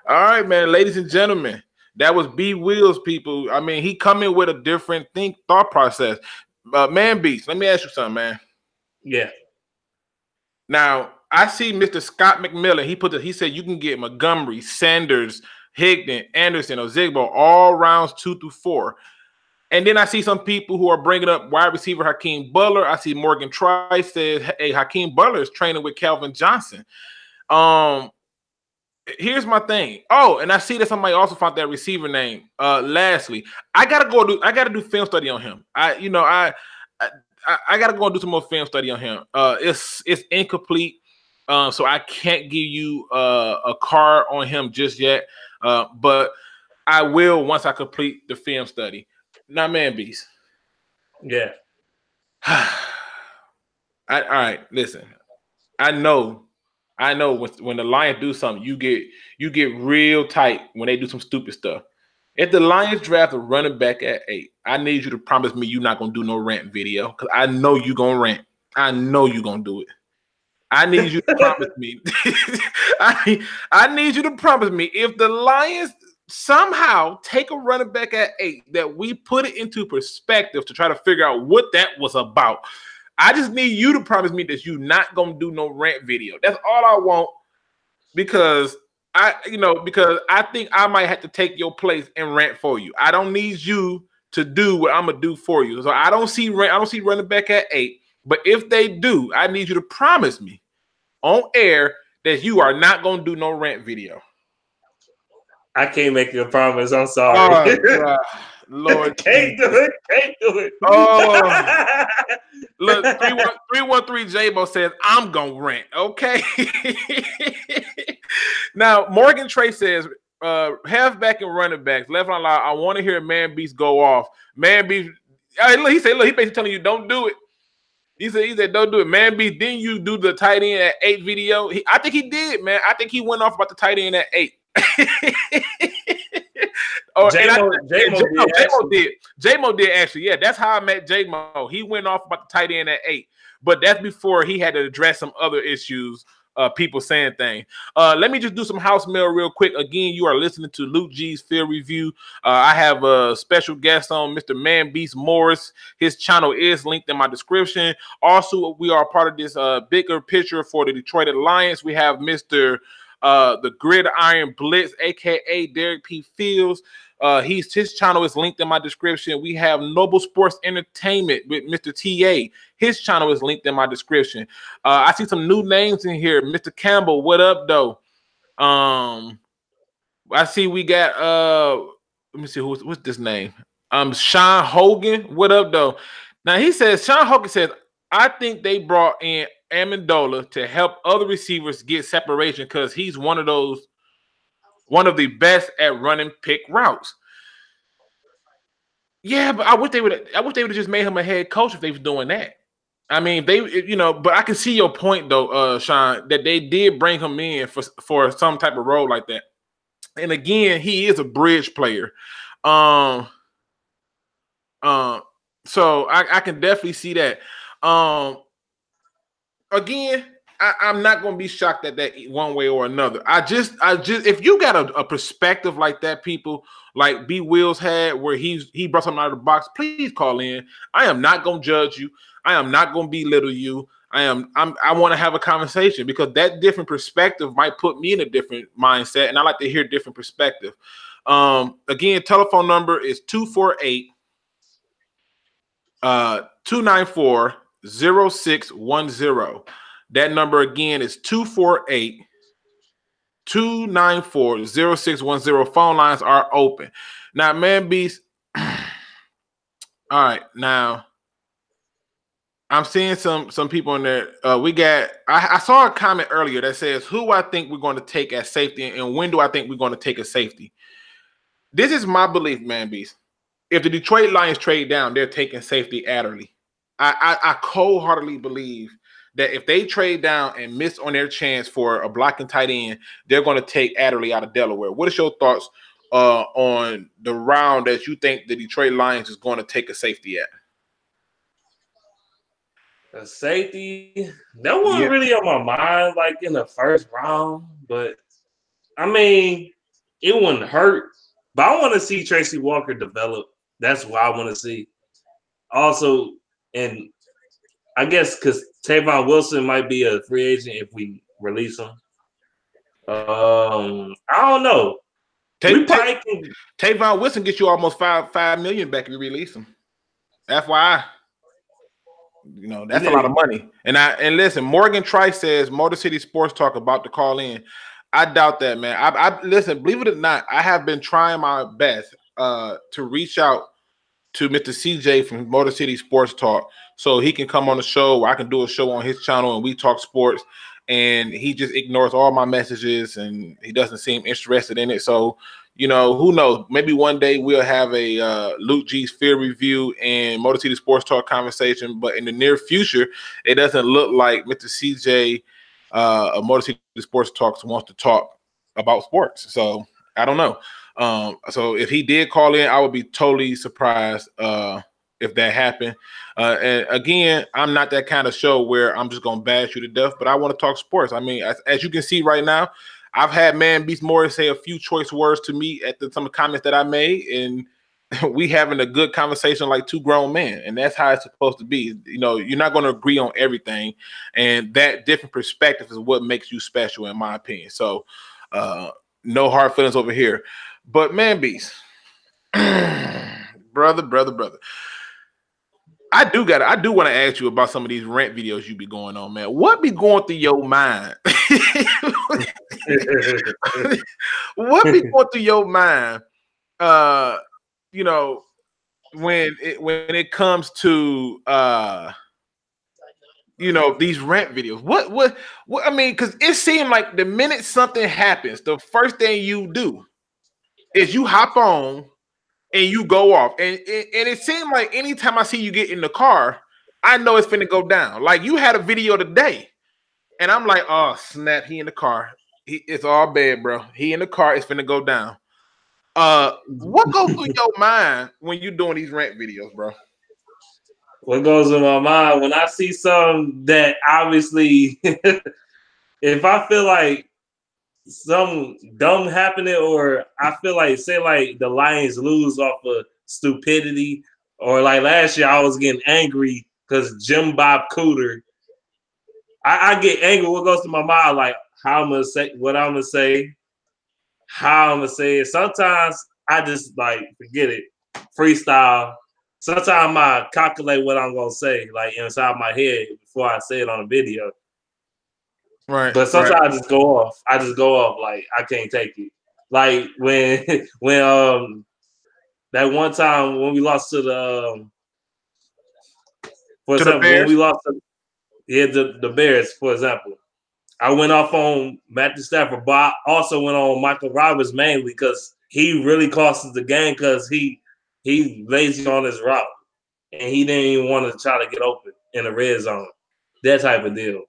All right, man. Ladies and gentlemen, that was B Wheels, people. I mean, he coming with a different thought process. Manbeast, let me ask you something, man. Yeah. Now, I see Mr. Scott McMillan. He said you can get Montgomery, Sanders, Higdon, Anderson, or Zigbo all rounds 2 through 4. And then I see some people who are bringing up wide receiver Hakeem Butler. I see Morgan Trice says, hey, Hakeem Butler is training with Calvin Johnson. Here's my thing. Oh, and I see that somebody also found that receiver name. Lastly, I gotta do film study on him. I gotta go and do some more film study on him. It's incomplete, so I can't give you a card on him just yet. But I will once I complete the film study. Now, Manbeast. Yeah. All right. Listen, I know when the Lions do something, you get real tight when they do some stupid stuff. If the Lions draft a running back at 8, I need you to promise me you're not gonna do no rant video because I know you're gonna rant. I know you're gonna do it. I need you to promise me. I need you to promise me if the Lions somehow take a running back at 8 that we put it into perspective to try to figure out what that was about. I just need you to promise me that you're not gonna do no rant video. That's all I want because I think I might have to take your place and rant for you. I don't need you to do what I'm gonna do for you. So I don't see running back at 8. But if they do, I need you to promise me on air that you are not gonna do no rant video. I can't make you a promise. I'm sorry. Oh, Lord, can't do it. Oh, look, 313 J-Bo says I'm gonna rant. Okay. Now Morgan Trey says halfback and running backs left on line. I want to hear Manbeast go off. Manbeast, he said, look, he basically telling you don't do it. He said, don't do it. Manbeast, didn't you do the tight end at 8 video? I think he did, man. I think he went off about the tight end at 8. J-Mo did actually. Yeah, that's how I met J-Mo. He went off about the tight end at 8, but that's before he had to address some other issues. People saying things. Let me just do some house mail real quick. Again, you are listening to Luke G's Field Review. I have a special guest on, Mr. Manbeast Morris. His channel is linked in my description. Also, we are part of this bigger picture for the Detroit Lions. We have Mr. The Gridiron Blitz, aka Derrick P Fields. His channel is linked in my description. We have Noble Sports Entertainment with Mr. TA. His channel is linked in my description. I see some new names in here. Mr. Campbell, what up, though? I see we got let me see what's this name? Sean Hogan, what up, though? Now he says Sean Hogan says, I think they brought in Amendola to help other receivers get separation because he's one of the best at running pick routes. Yeah, but I wish they would have just made him a head coach if they was doing that. I mean, but I can see your point though, Sean, that they did bring him in for some type of role like that. And again, he is a bridge player. So I can definitely see that. Again, I'm not going to be shocked at that one way or another. I just, if you got a perspective like that, people like B Wills had, where he brought something out of the box, please call in. I am not going to judge you. I am not going to belittle you. I want to have a conversation because that different perspective might put me in a different mindset, and I like to hear different perspective. Again, telephone number is 248-294-0610. That number again is 248-294-0610. Phone lines are open. Now, Manbeast. All right, now I'm seeing some people in there. I saw a comment earlier that says, who I think we're going to take as safety and when do I think we're going to take a safety? This is my belief, Manbeast. If the Detroit Lions trade down, they're taking safety Adderley. I cold-heartedly believe that if they trade down and miss on their chance for a blocking tight end, they're going to take Adderley out of Delaware. What is your thoughts on the round that you think the Detroit Lions is going to take a safety at? A safety, that wasn't really on my mind, like in the first round. But I mean, it wouldn't hurt. But I want to see Tracy Walker develop. That's what I want to see. Also, and I guess because Tavon Wilson might be a free agent if we release him. I don't know. Tavon Wilson gets you almost $5 million back if you release him. FYI. You know, that's a lot of money. And listen, Morgan Trice says Motor City Sports Talk about to call in. I doubt that, man. I listen, believe it or not, I have been trying my best to reach out to Mr. CJ from Motor City Sports Talk so he can come on the show, or I can do a show on his channel and we talk sports. And he just ignores all my messages and he doesn't seem interested in it. So, you know, who knows? Maybe one day we'll have a Luke G's Fear Review and Motor City Sports Talk conversation. But in the near future, it doesn't look like Mr. CJ of Motor City Sports Talks wants to talk about sports. So I don't know. So if he did call in, I would be totally surprised if that happened. And again, I'm not that kind of show where I'm just going to bash you to death, but I want to talk sports. I mean, as you can see right now, I've had Manbeast Morris say a few choice words to me at some of the comments that I made, and we having a good conversation like two grown men, and that's how it's supposed to be. You know, you're not going to agree on everything, and that different perspective is what makes you special, in my opinion. So, no hard feelings over here. But Manbeast, brother. I do want to ask you about some of these rant videos you be going on, man. What be going through your mind? What be going through your mind? You know, when it comes to you know, these rant videos. What I mean, because it seemed like the minute something happens, the first thing you do is you hop on and you go off. And it seemed like anytime I see you get in the car, I know it's finna go down. Like you had a video today, and I'm like, oh snap, he in the car. It's all bad, bro. He in the car, it's finna go down. What goes through your mind when you doing these rant videos, bro? What goes in my mind when I see something that obviously, if I feel like some dumb happening, or I feel like, say like the Lions lose off of stupidity, or like last year I was getting angry because Jim Bob Cooter, I get angry. What goes to my mind, like how I'm gonna say what I'm gonna say, how I'm gonna say it. Sometimes I just like forget it, freestyle. Sometimes I calculate what I'm gonna say, like inside my head before I say it on a video. Right. But sometimes I just go off. Like I can't take it. Like when that one time when we lost to the the Bears, for example. I went off on Matthew Stafford, but I also went on Michael Roberts mainly because he really cost us the game because he lazy on his route and he didn't even want to try to get open in the red zone. That type of deal.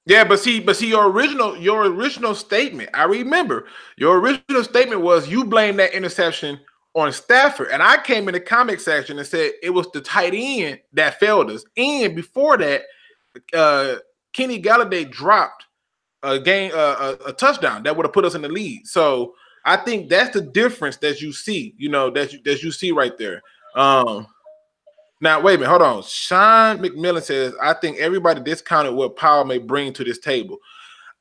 Yeah, but see, your original statement, I remember your original statement was you blame that interception on Stafford, and I came in the comic section and said it was the tight end that failed us. And before that, Kenny Galladay dropped a a touchdown that would have put us in the lead. So I think that's the difference that you see, that you see right there. Now wait a minute, hold on. Sean McMillan says, I think everybody discounted what Powell may bring to this table.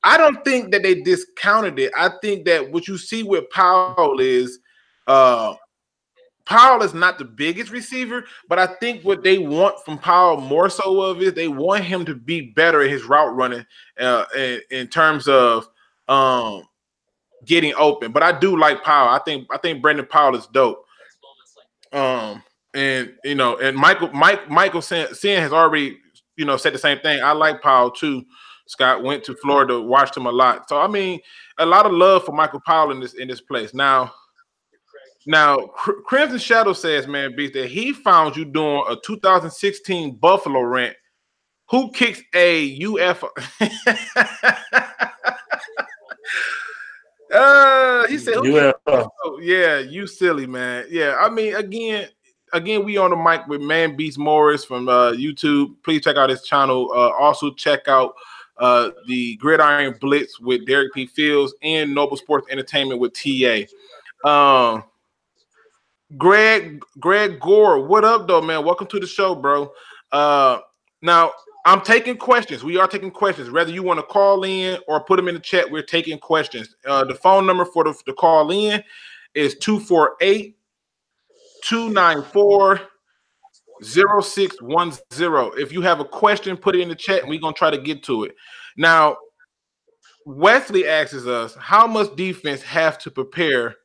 I don't think that they discounted it. I think that what you see with Powell is Powell is not the biggest receiver, but I think what they want from Powell more so of is they want him to be better at his route running in terms of getting open. But I do like Powell. I think Brandon Powell is dope. And Michael Sin has already said the same thing. I like Powell too. Scott went to Florida, watched him a lot. So I mean, a lot of love for Michael Powell in this place. Now, Crimson Shadow says, man, Beast, that he found you doing a 2016 Buffalo rant. Who kicks a UFO? He said, UFO. Yeah, you silly, man. Yeah, I mean, again, we on the mic with Manbeast Morris from YouTube. Please check out his channel. Also check out the Gridiron Blitz with Derrick P. Fields and Noble Sports Entertainment with TA. Greg Gore, what up, though, man? Welcome to the show, bro. Now, I'm taking questions. We are taking questions. Whether you want to call in or put them in the chat, we're taking questions. The phone number for the call in is 248-294-0610. If you have a question, put it in the chat, and we're going to try to get to it. Now, Wesley asks us, how much defense have to prepare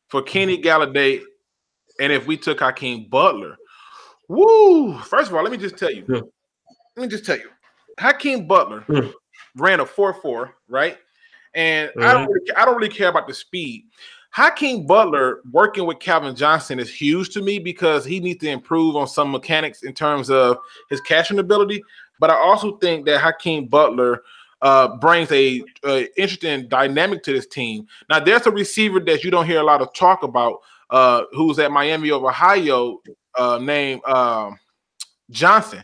for Kenny Galladay and if we took Hakeem Butler? Woo! First of all, let me just tell you. Hakeem Butler ran a 4.4, right? And I don't really care about the speed. Hakeem Butler working with Calvin Johnson is huge to me because he needs to improve on some mechanics in terms of his catching ability. But I also think that Hakeem Butler brings a interesting dynamic to this team. Now, there's a receiver that you don't hear a lot of talk about who's at Miami of Ohio named Johnson.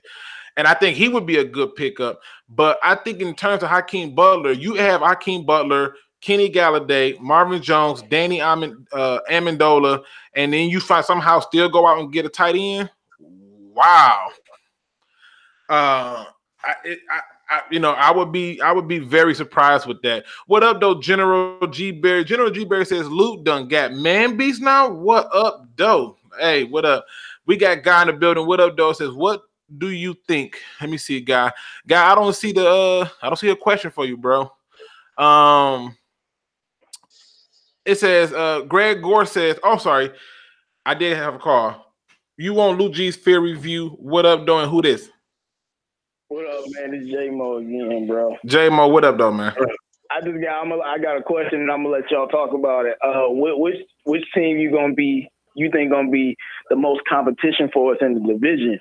And I think he would be a good pickup. But I think in terms of Hakeem Butler, you have Hakeem Butler, Kenny Galladay, Marvin Jones, Danny Amendola, and then you somehow still go out and get a tight end. Wow. I would be very surprised with that. What up, though, General G. Berry? General G. Berry says, Luke done got Manbeast now? What up, though? Hey, what up? We got Guy in the building. What up, though? Says, what do you think? Let me see, Guy. I don't see a question for you, bro. It says, Greg Gore says, oh, sorry, I did have a call. You want Luke G's fair review? What up, though, and who this? What up, man? It's J-Mo again, bro. J-Mo, what up, though, man? I got a question, and I'm gonna let y'all talk about it. Which team you think gonna be the most competition for us in the division?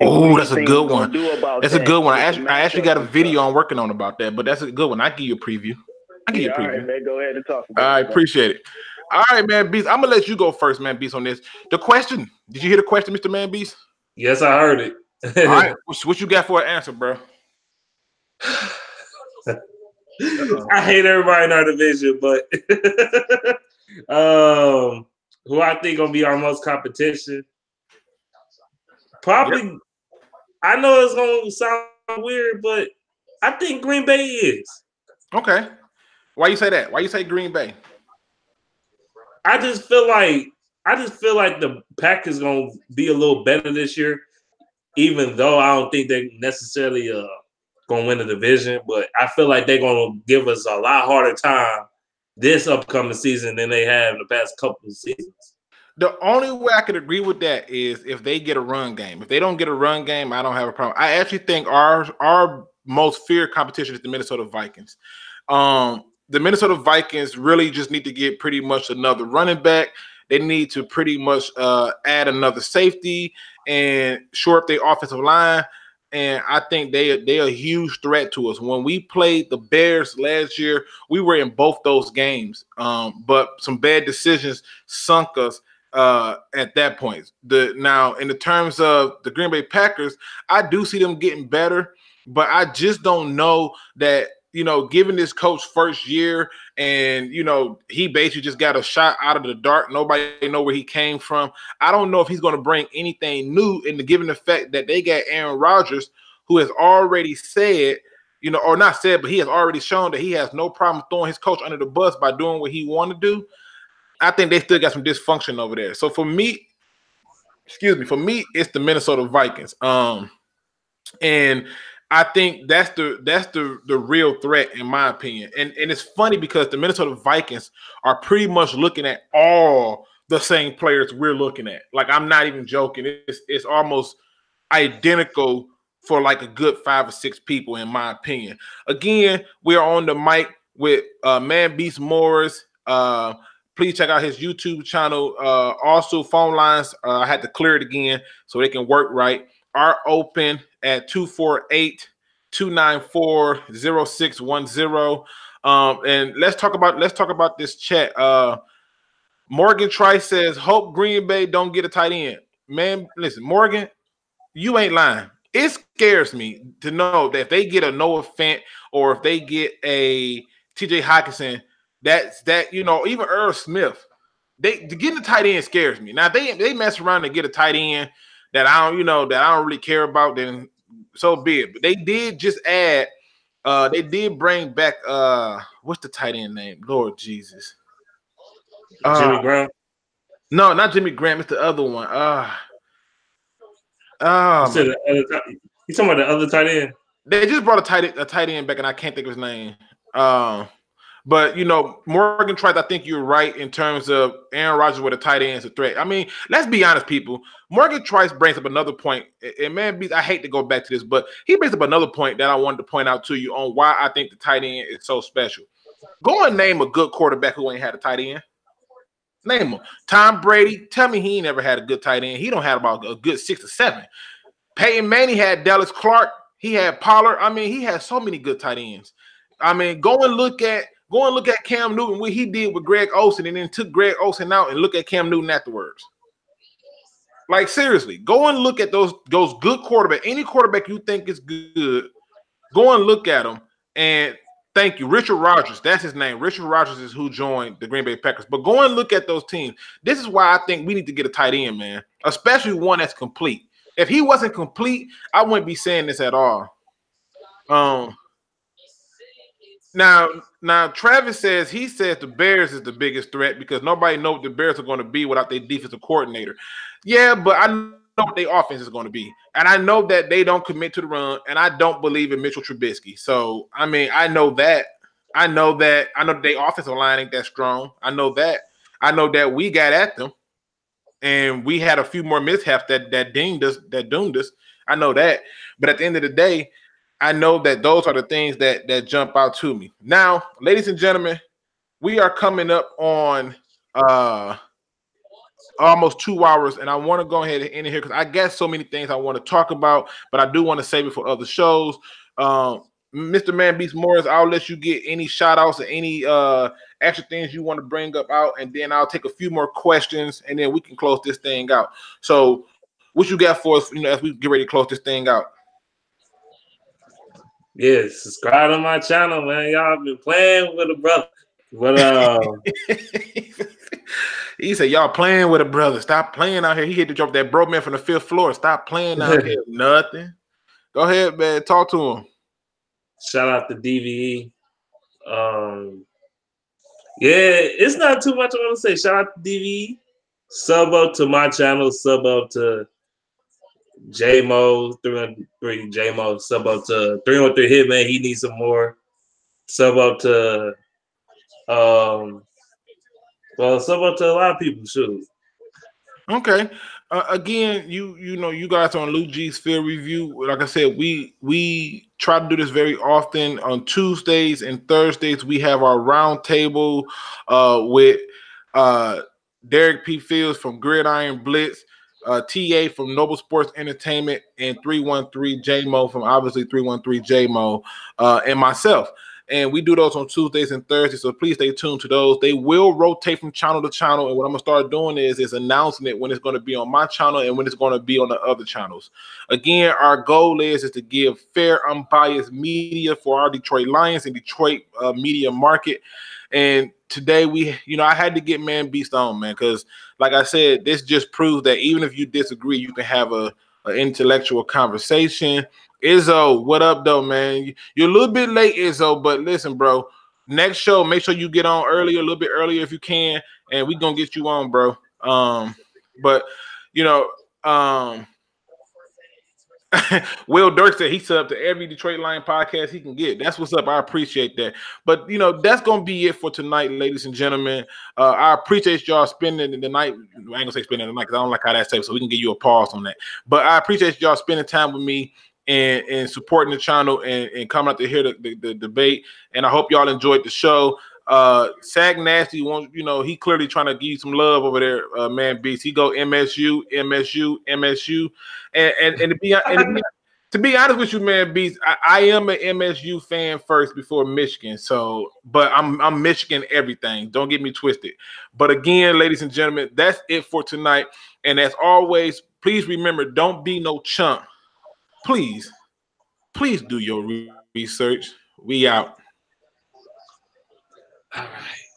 Oh, that's a good one. That's a good one. I actually got a video I'm working on about that, but that's a good one. I give you a preview. All right, man. Go ahead and talk about it. I appreciate it. All right, man, Beast. I'm gonna let you go first, man, Beast, on this. The question. Did you hear the question, Mr. Man Beast? Yes, I heard it. All right. What you got for an answer, bro? I hate everybody in our division, but who I think gonna be our most competition? Probably. Yep. I know it's gonna sound weird, but I think Green Bay is. Okay. Why you say that? Why you say Green Bay? I just feel like the Packers gonna be a little better this year, even though I don't think they necessarily gonna win the division. But I feel like they're gonna give us a lot harder time this upcoming season than they have in the past couple of seasons. The only way I could agree with that is if they get a run game. If they don't get a run game, I don't have a problem. I actually think our most feared competition is the Minnesota Vikings. The Minnesota Vikings really just need to get pretty much another running back. They need to pretty much add another safety and shore up their offensive line. And I think they're a huge threat to us. When we played the Bears last year, we were in both those games. But some bad decisions sunk us at that point. Now, in the terms of the Green Bay Packers, I do see them getting better. but I just don't know that, given this coach first year and, he basically just got a shot out of the dark. Nobody know where he came from. I don't know if he's going to bring anything new into given the fact that they got Aaron Rodgers, who has already said, or not said, but he has already shown that he has no problem throwing his coach under the bus by doing what he want to do. I think they still got some dysfunction over there. So for me, it's the Minnesota Vikings. And I think that's the real threat in my opinion. And it's funny because the Minnesota Vikings are pretty much looking at all the same players we're looking at. Like, I'm not even joking. It's almost identical for like a good 5 or 6 people in my opinion. Again, we are on the mic with Manbeast Morris. Please check out his YouTube channel. Also, phone lines, I had to clear it again so they can work right, are open at 248-294-0610. And let's talk about this chat. Morgan Trice says, hope Green Bay don't get a tight end. Man, listen, Morgan, you ain't lying. It scares me to know that if they get a Noah Fant or if they get a TJ Hockenson, even Earl Smith, getting a tight end scares me. Now they mess around and get a tight end that I don't really care about, then so be it. But they did just add, they did bring back what's the tight end name? Lord Jesus. Jimmy Graham? No, not Jimmy Graham, it's the other one. You talking about the other tight end? They just brought a tight end back, and I can't think of his name. But Morgan Trice, I think you're right in terms of Aaron Rodgers with a tight end is a threat. I mean, let's be honest, people. Morgan Trice brings up another point, and man, I hate to go back to this, but he brings up another point that I wanted to point out to you on why I think the tight end is so special. Go and name a good quarterback who ain't had a tight end. Name him. Tom Brady. Tell me he ain't never had a good tight end. He don't have about a good 6 or 7. Peyton Manning had Dallas Clark. He had Pollard. I mean, he had so many good tight ends. I mean, go and look at Cam Newton, what he did with Greg Olsen, and then took Greg Olsen out and look at Cam Newton afterwards. Like, seriously, go and look at those good quarterbacks. Any quarterback you think is good, go and look at them. And thank you, Richard Rodgers. That's his name. Richard Rodgers is who joined the Green Bay Packers. But go and look at those teams. This is why I think we need to get a tight end, man, especially one that's complete. If he wasn't complete, I wouldn't be saying this at all. Now Travis says the Bears is the biggest threat because nobody knows what the Bears are going to be without their defensive coordinator. Yeah, but I know what their offense is going to be. And I know that they don't commit to the run, and I don't believe in Mitchell Trubisky. So, I mean, I know that their offensive line ain't that strong. I know that we got at them, and we had a few more mishaps that doomed us. I know that. But at the end of the day, I know that those are the things that jump out to me. Now, ladies and gentlemen, we are coming up on almost 2 hours, and I want to go ahead and end it here because I got so many things I want to talk about, but I do want to save it for other shows. Mr. Manbeast Morris, I'll let you get any shout outs or any extra things you want to bring up out, and then I'll take a few more questions, and then we can close this thing out. So what you got for us, as we get ready to close this thing out? Yeah, subscribe to my channel, man. Y'all been playing with a brother. But he said, y'all playing with a brother. Stop playing out here. He hit the drop that broke man from the 5th floor. Stop playing out here. Nothing. Go ahead, man. Talk to him. Shout out to DVE. Yeah, it's not too much I want to say. Shout out to DVE. Sub up to my channel. Sub up to J-Mo, 313 J-Mo. Sub up to 313 Hitman. He needs some more. Sub up to sub up to a lot of people. Shoot. Okay. Again, you guys on Luke G's Field Review. Like I said, we try to do this very often. On Tuesdays and Thursdays, we have our round table with Derrick P. Fields from Gridiron Blitz, TA from Noble Sports Entertainment, and 313 J-Mo from obviously 313 J-Mo, and myself. and we do those on Tuesdays and Thursdays. So please stay tuned to those. They will rotate from channel to channel, and what I'm gonna start doing is announcing it when it's going to be on my channel and when it's going to be on the other channels. Again, our goal is to give fair, unbiased media for our Detroit Lions and Detroit media market. And today I had to get Manbeast on, man, because like I said, this just proves that even if you disagree, you can have an intellectual conversation. Izzo, what up, though, man? You're a little bit late, Izzo, but listen, bro. Next show, make sure you get on earlier, a little bit earlier if you can, and we're gonna get you on, bro. But you know, Will Dirk said he's up to every Detroit Lion podcast he can get. That's what's up. I appreciate that. But that's gonna be it for tonight, ladies and gentlemen. I appreciate y'all spending the night. I ain't gonna say spending the night because I don't like how that says, so we can give you a pause on that. But I appreciate y'all spending time with me and supporting the channel and coming out to hear the debate. And I hope y'all enjoyed the show. Sag Nasty wants, he clearly trying to give you some love over there, Manbeast. He go MSU, MSU, MSU, and to be honest with you, Manbeast, I am an MSU fan first before Michigan. So, but I'm Michigan everything. Don't get me twisted. But again, ladies and gentlemen, that's it for tonight. And as always, please remember, don't be no chump. Please do your research. We out. All right.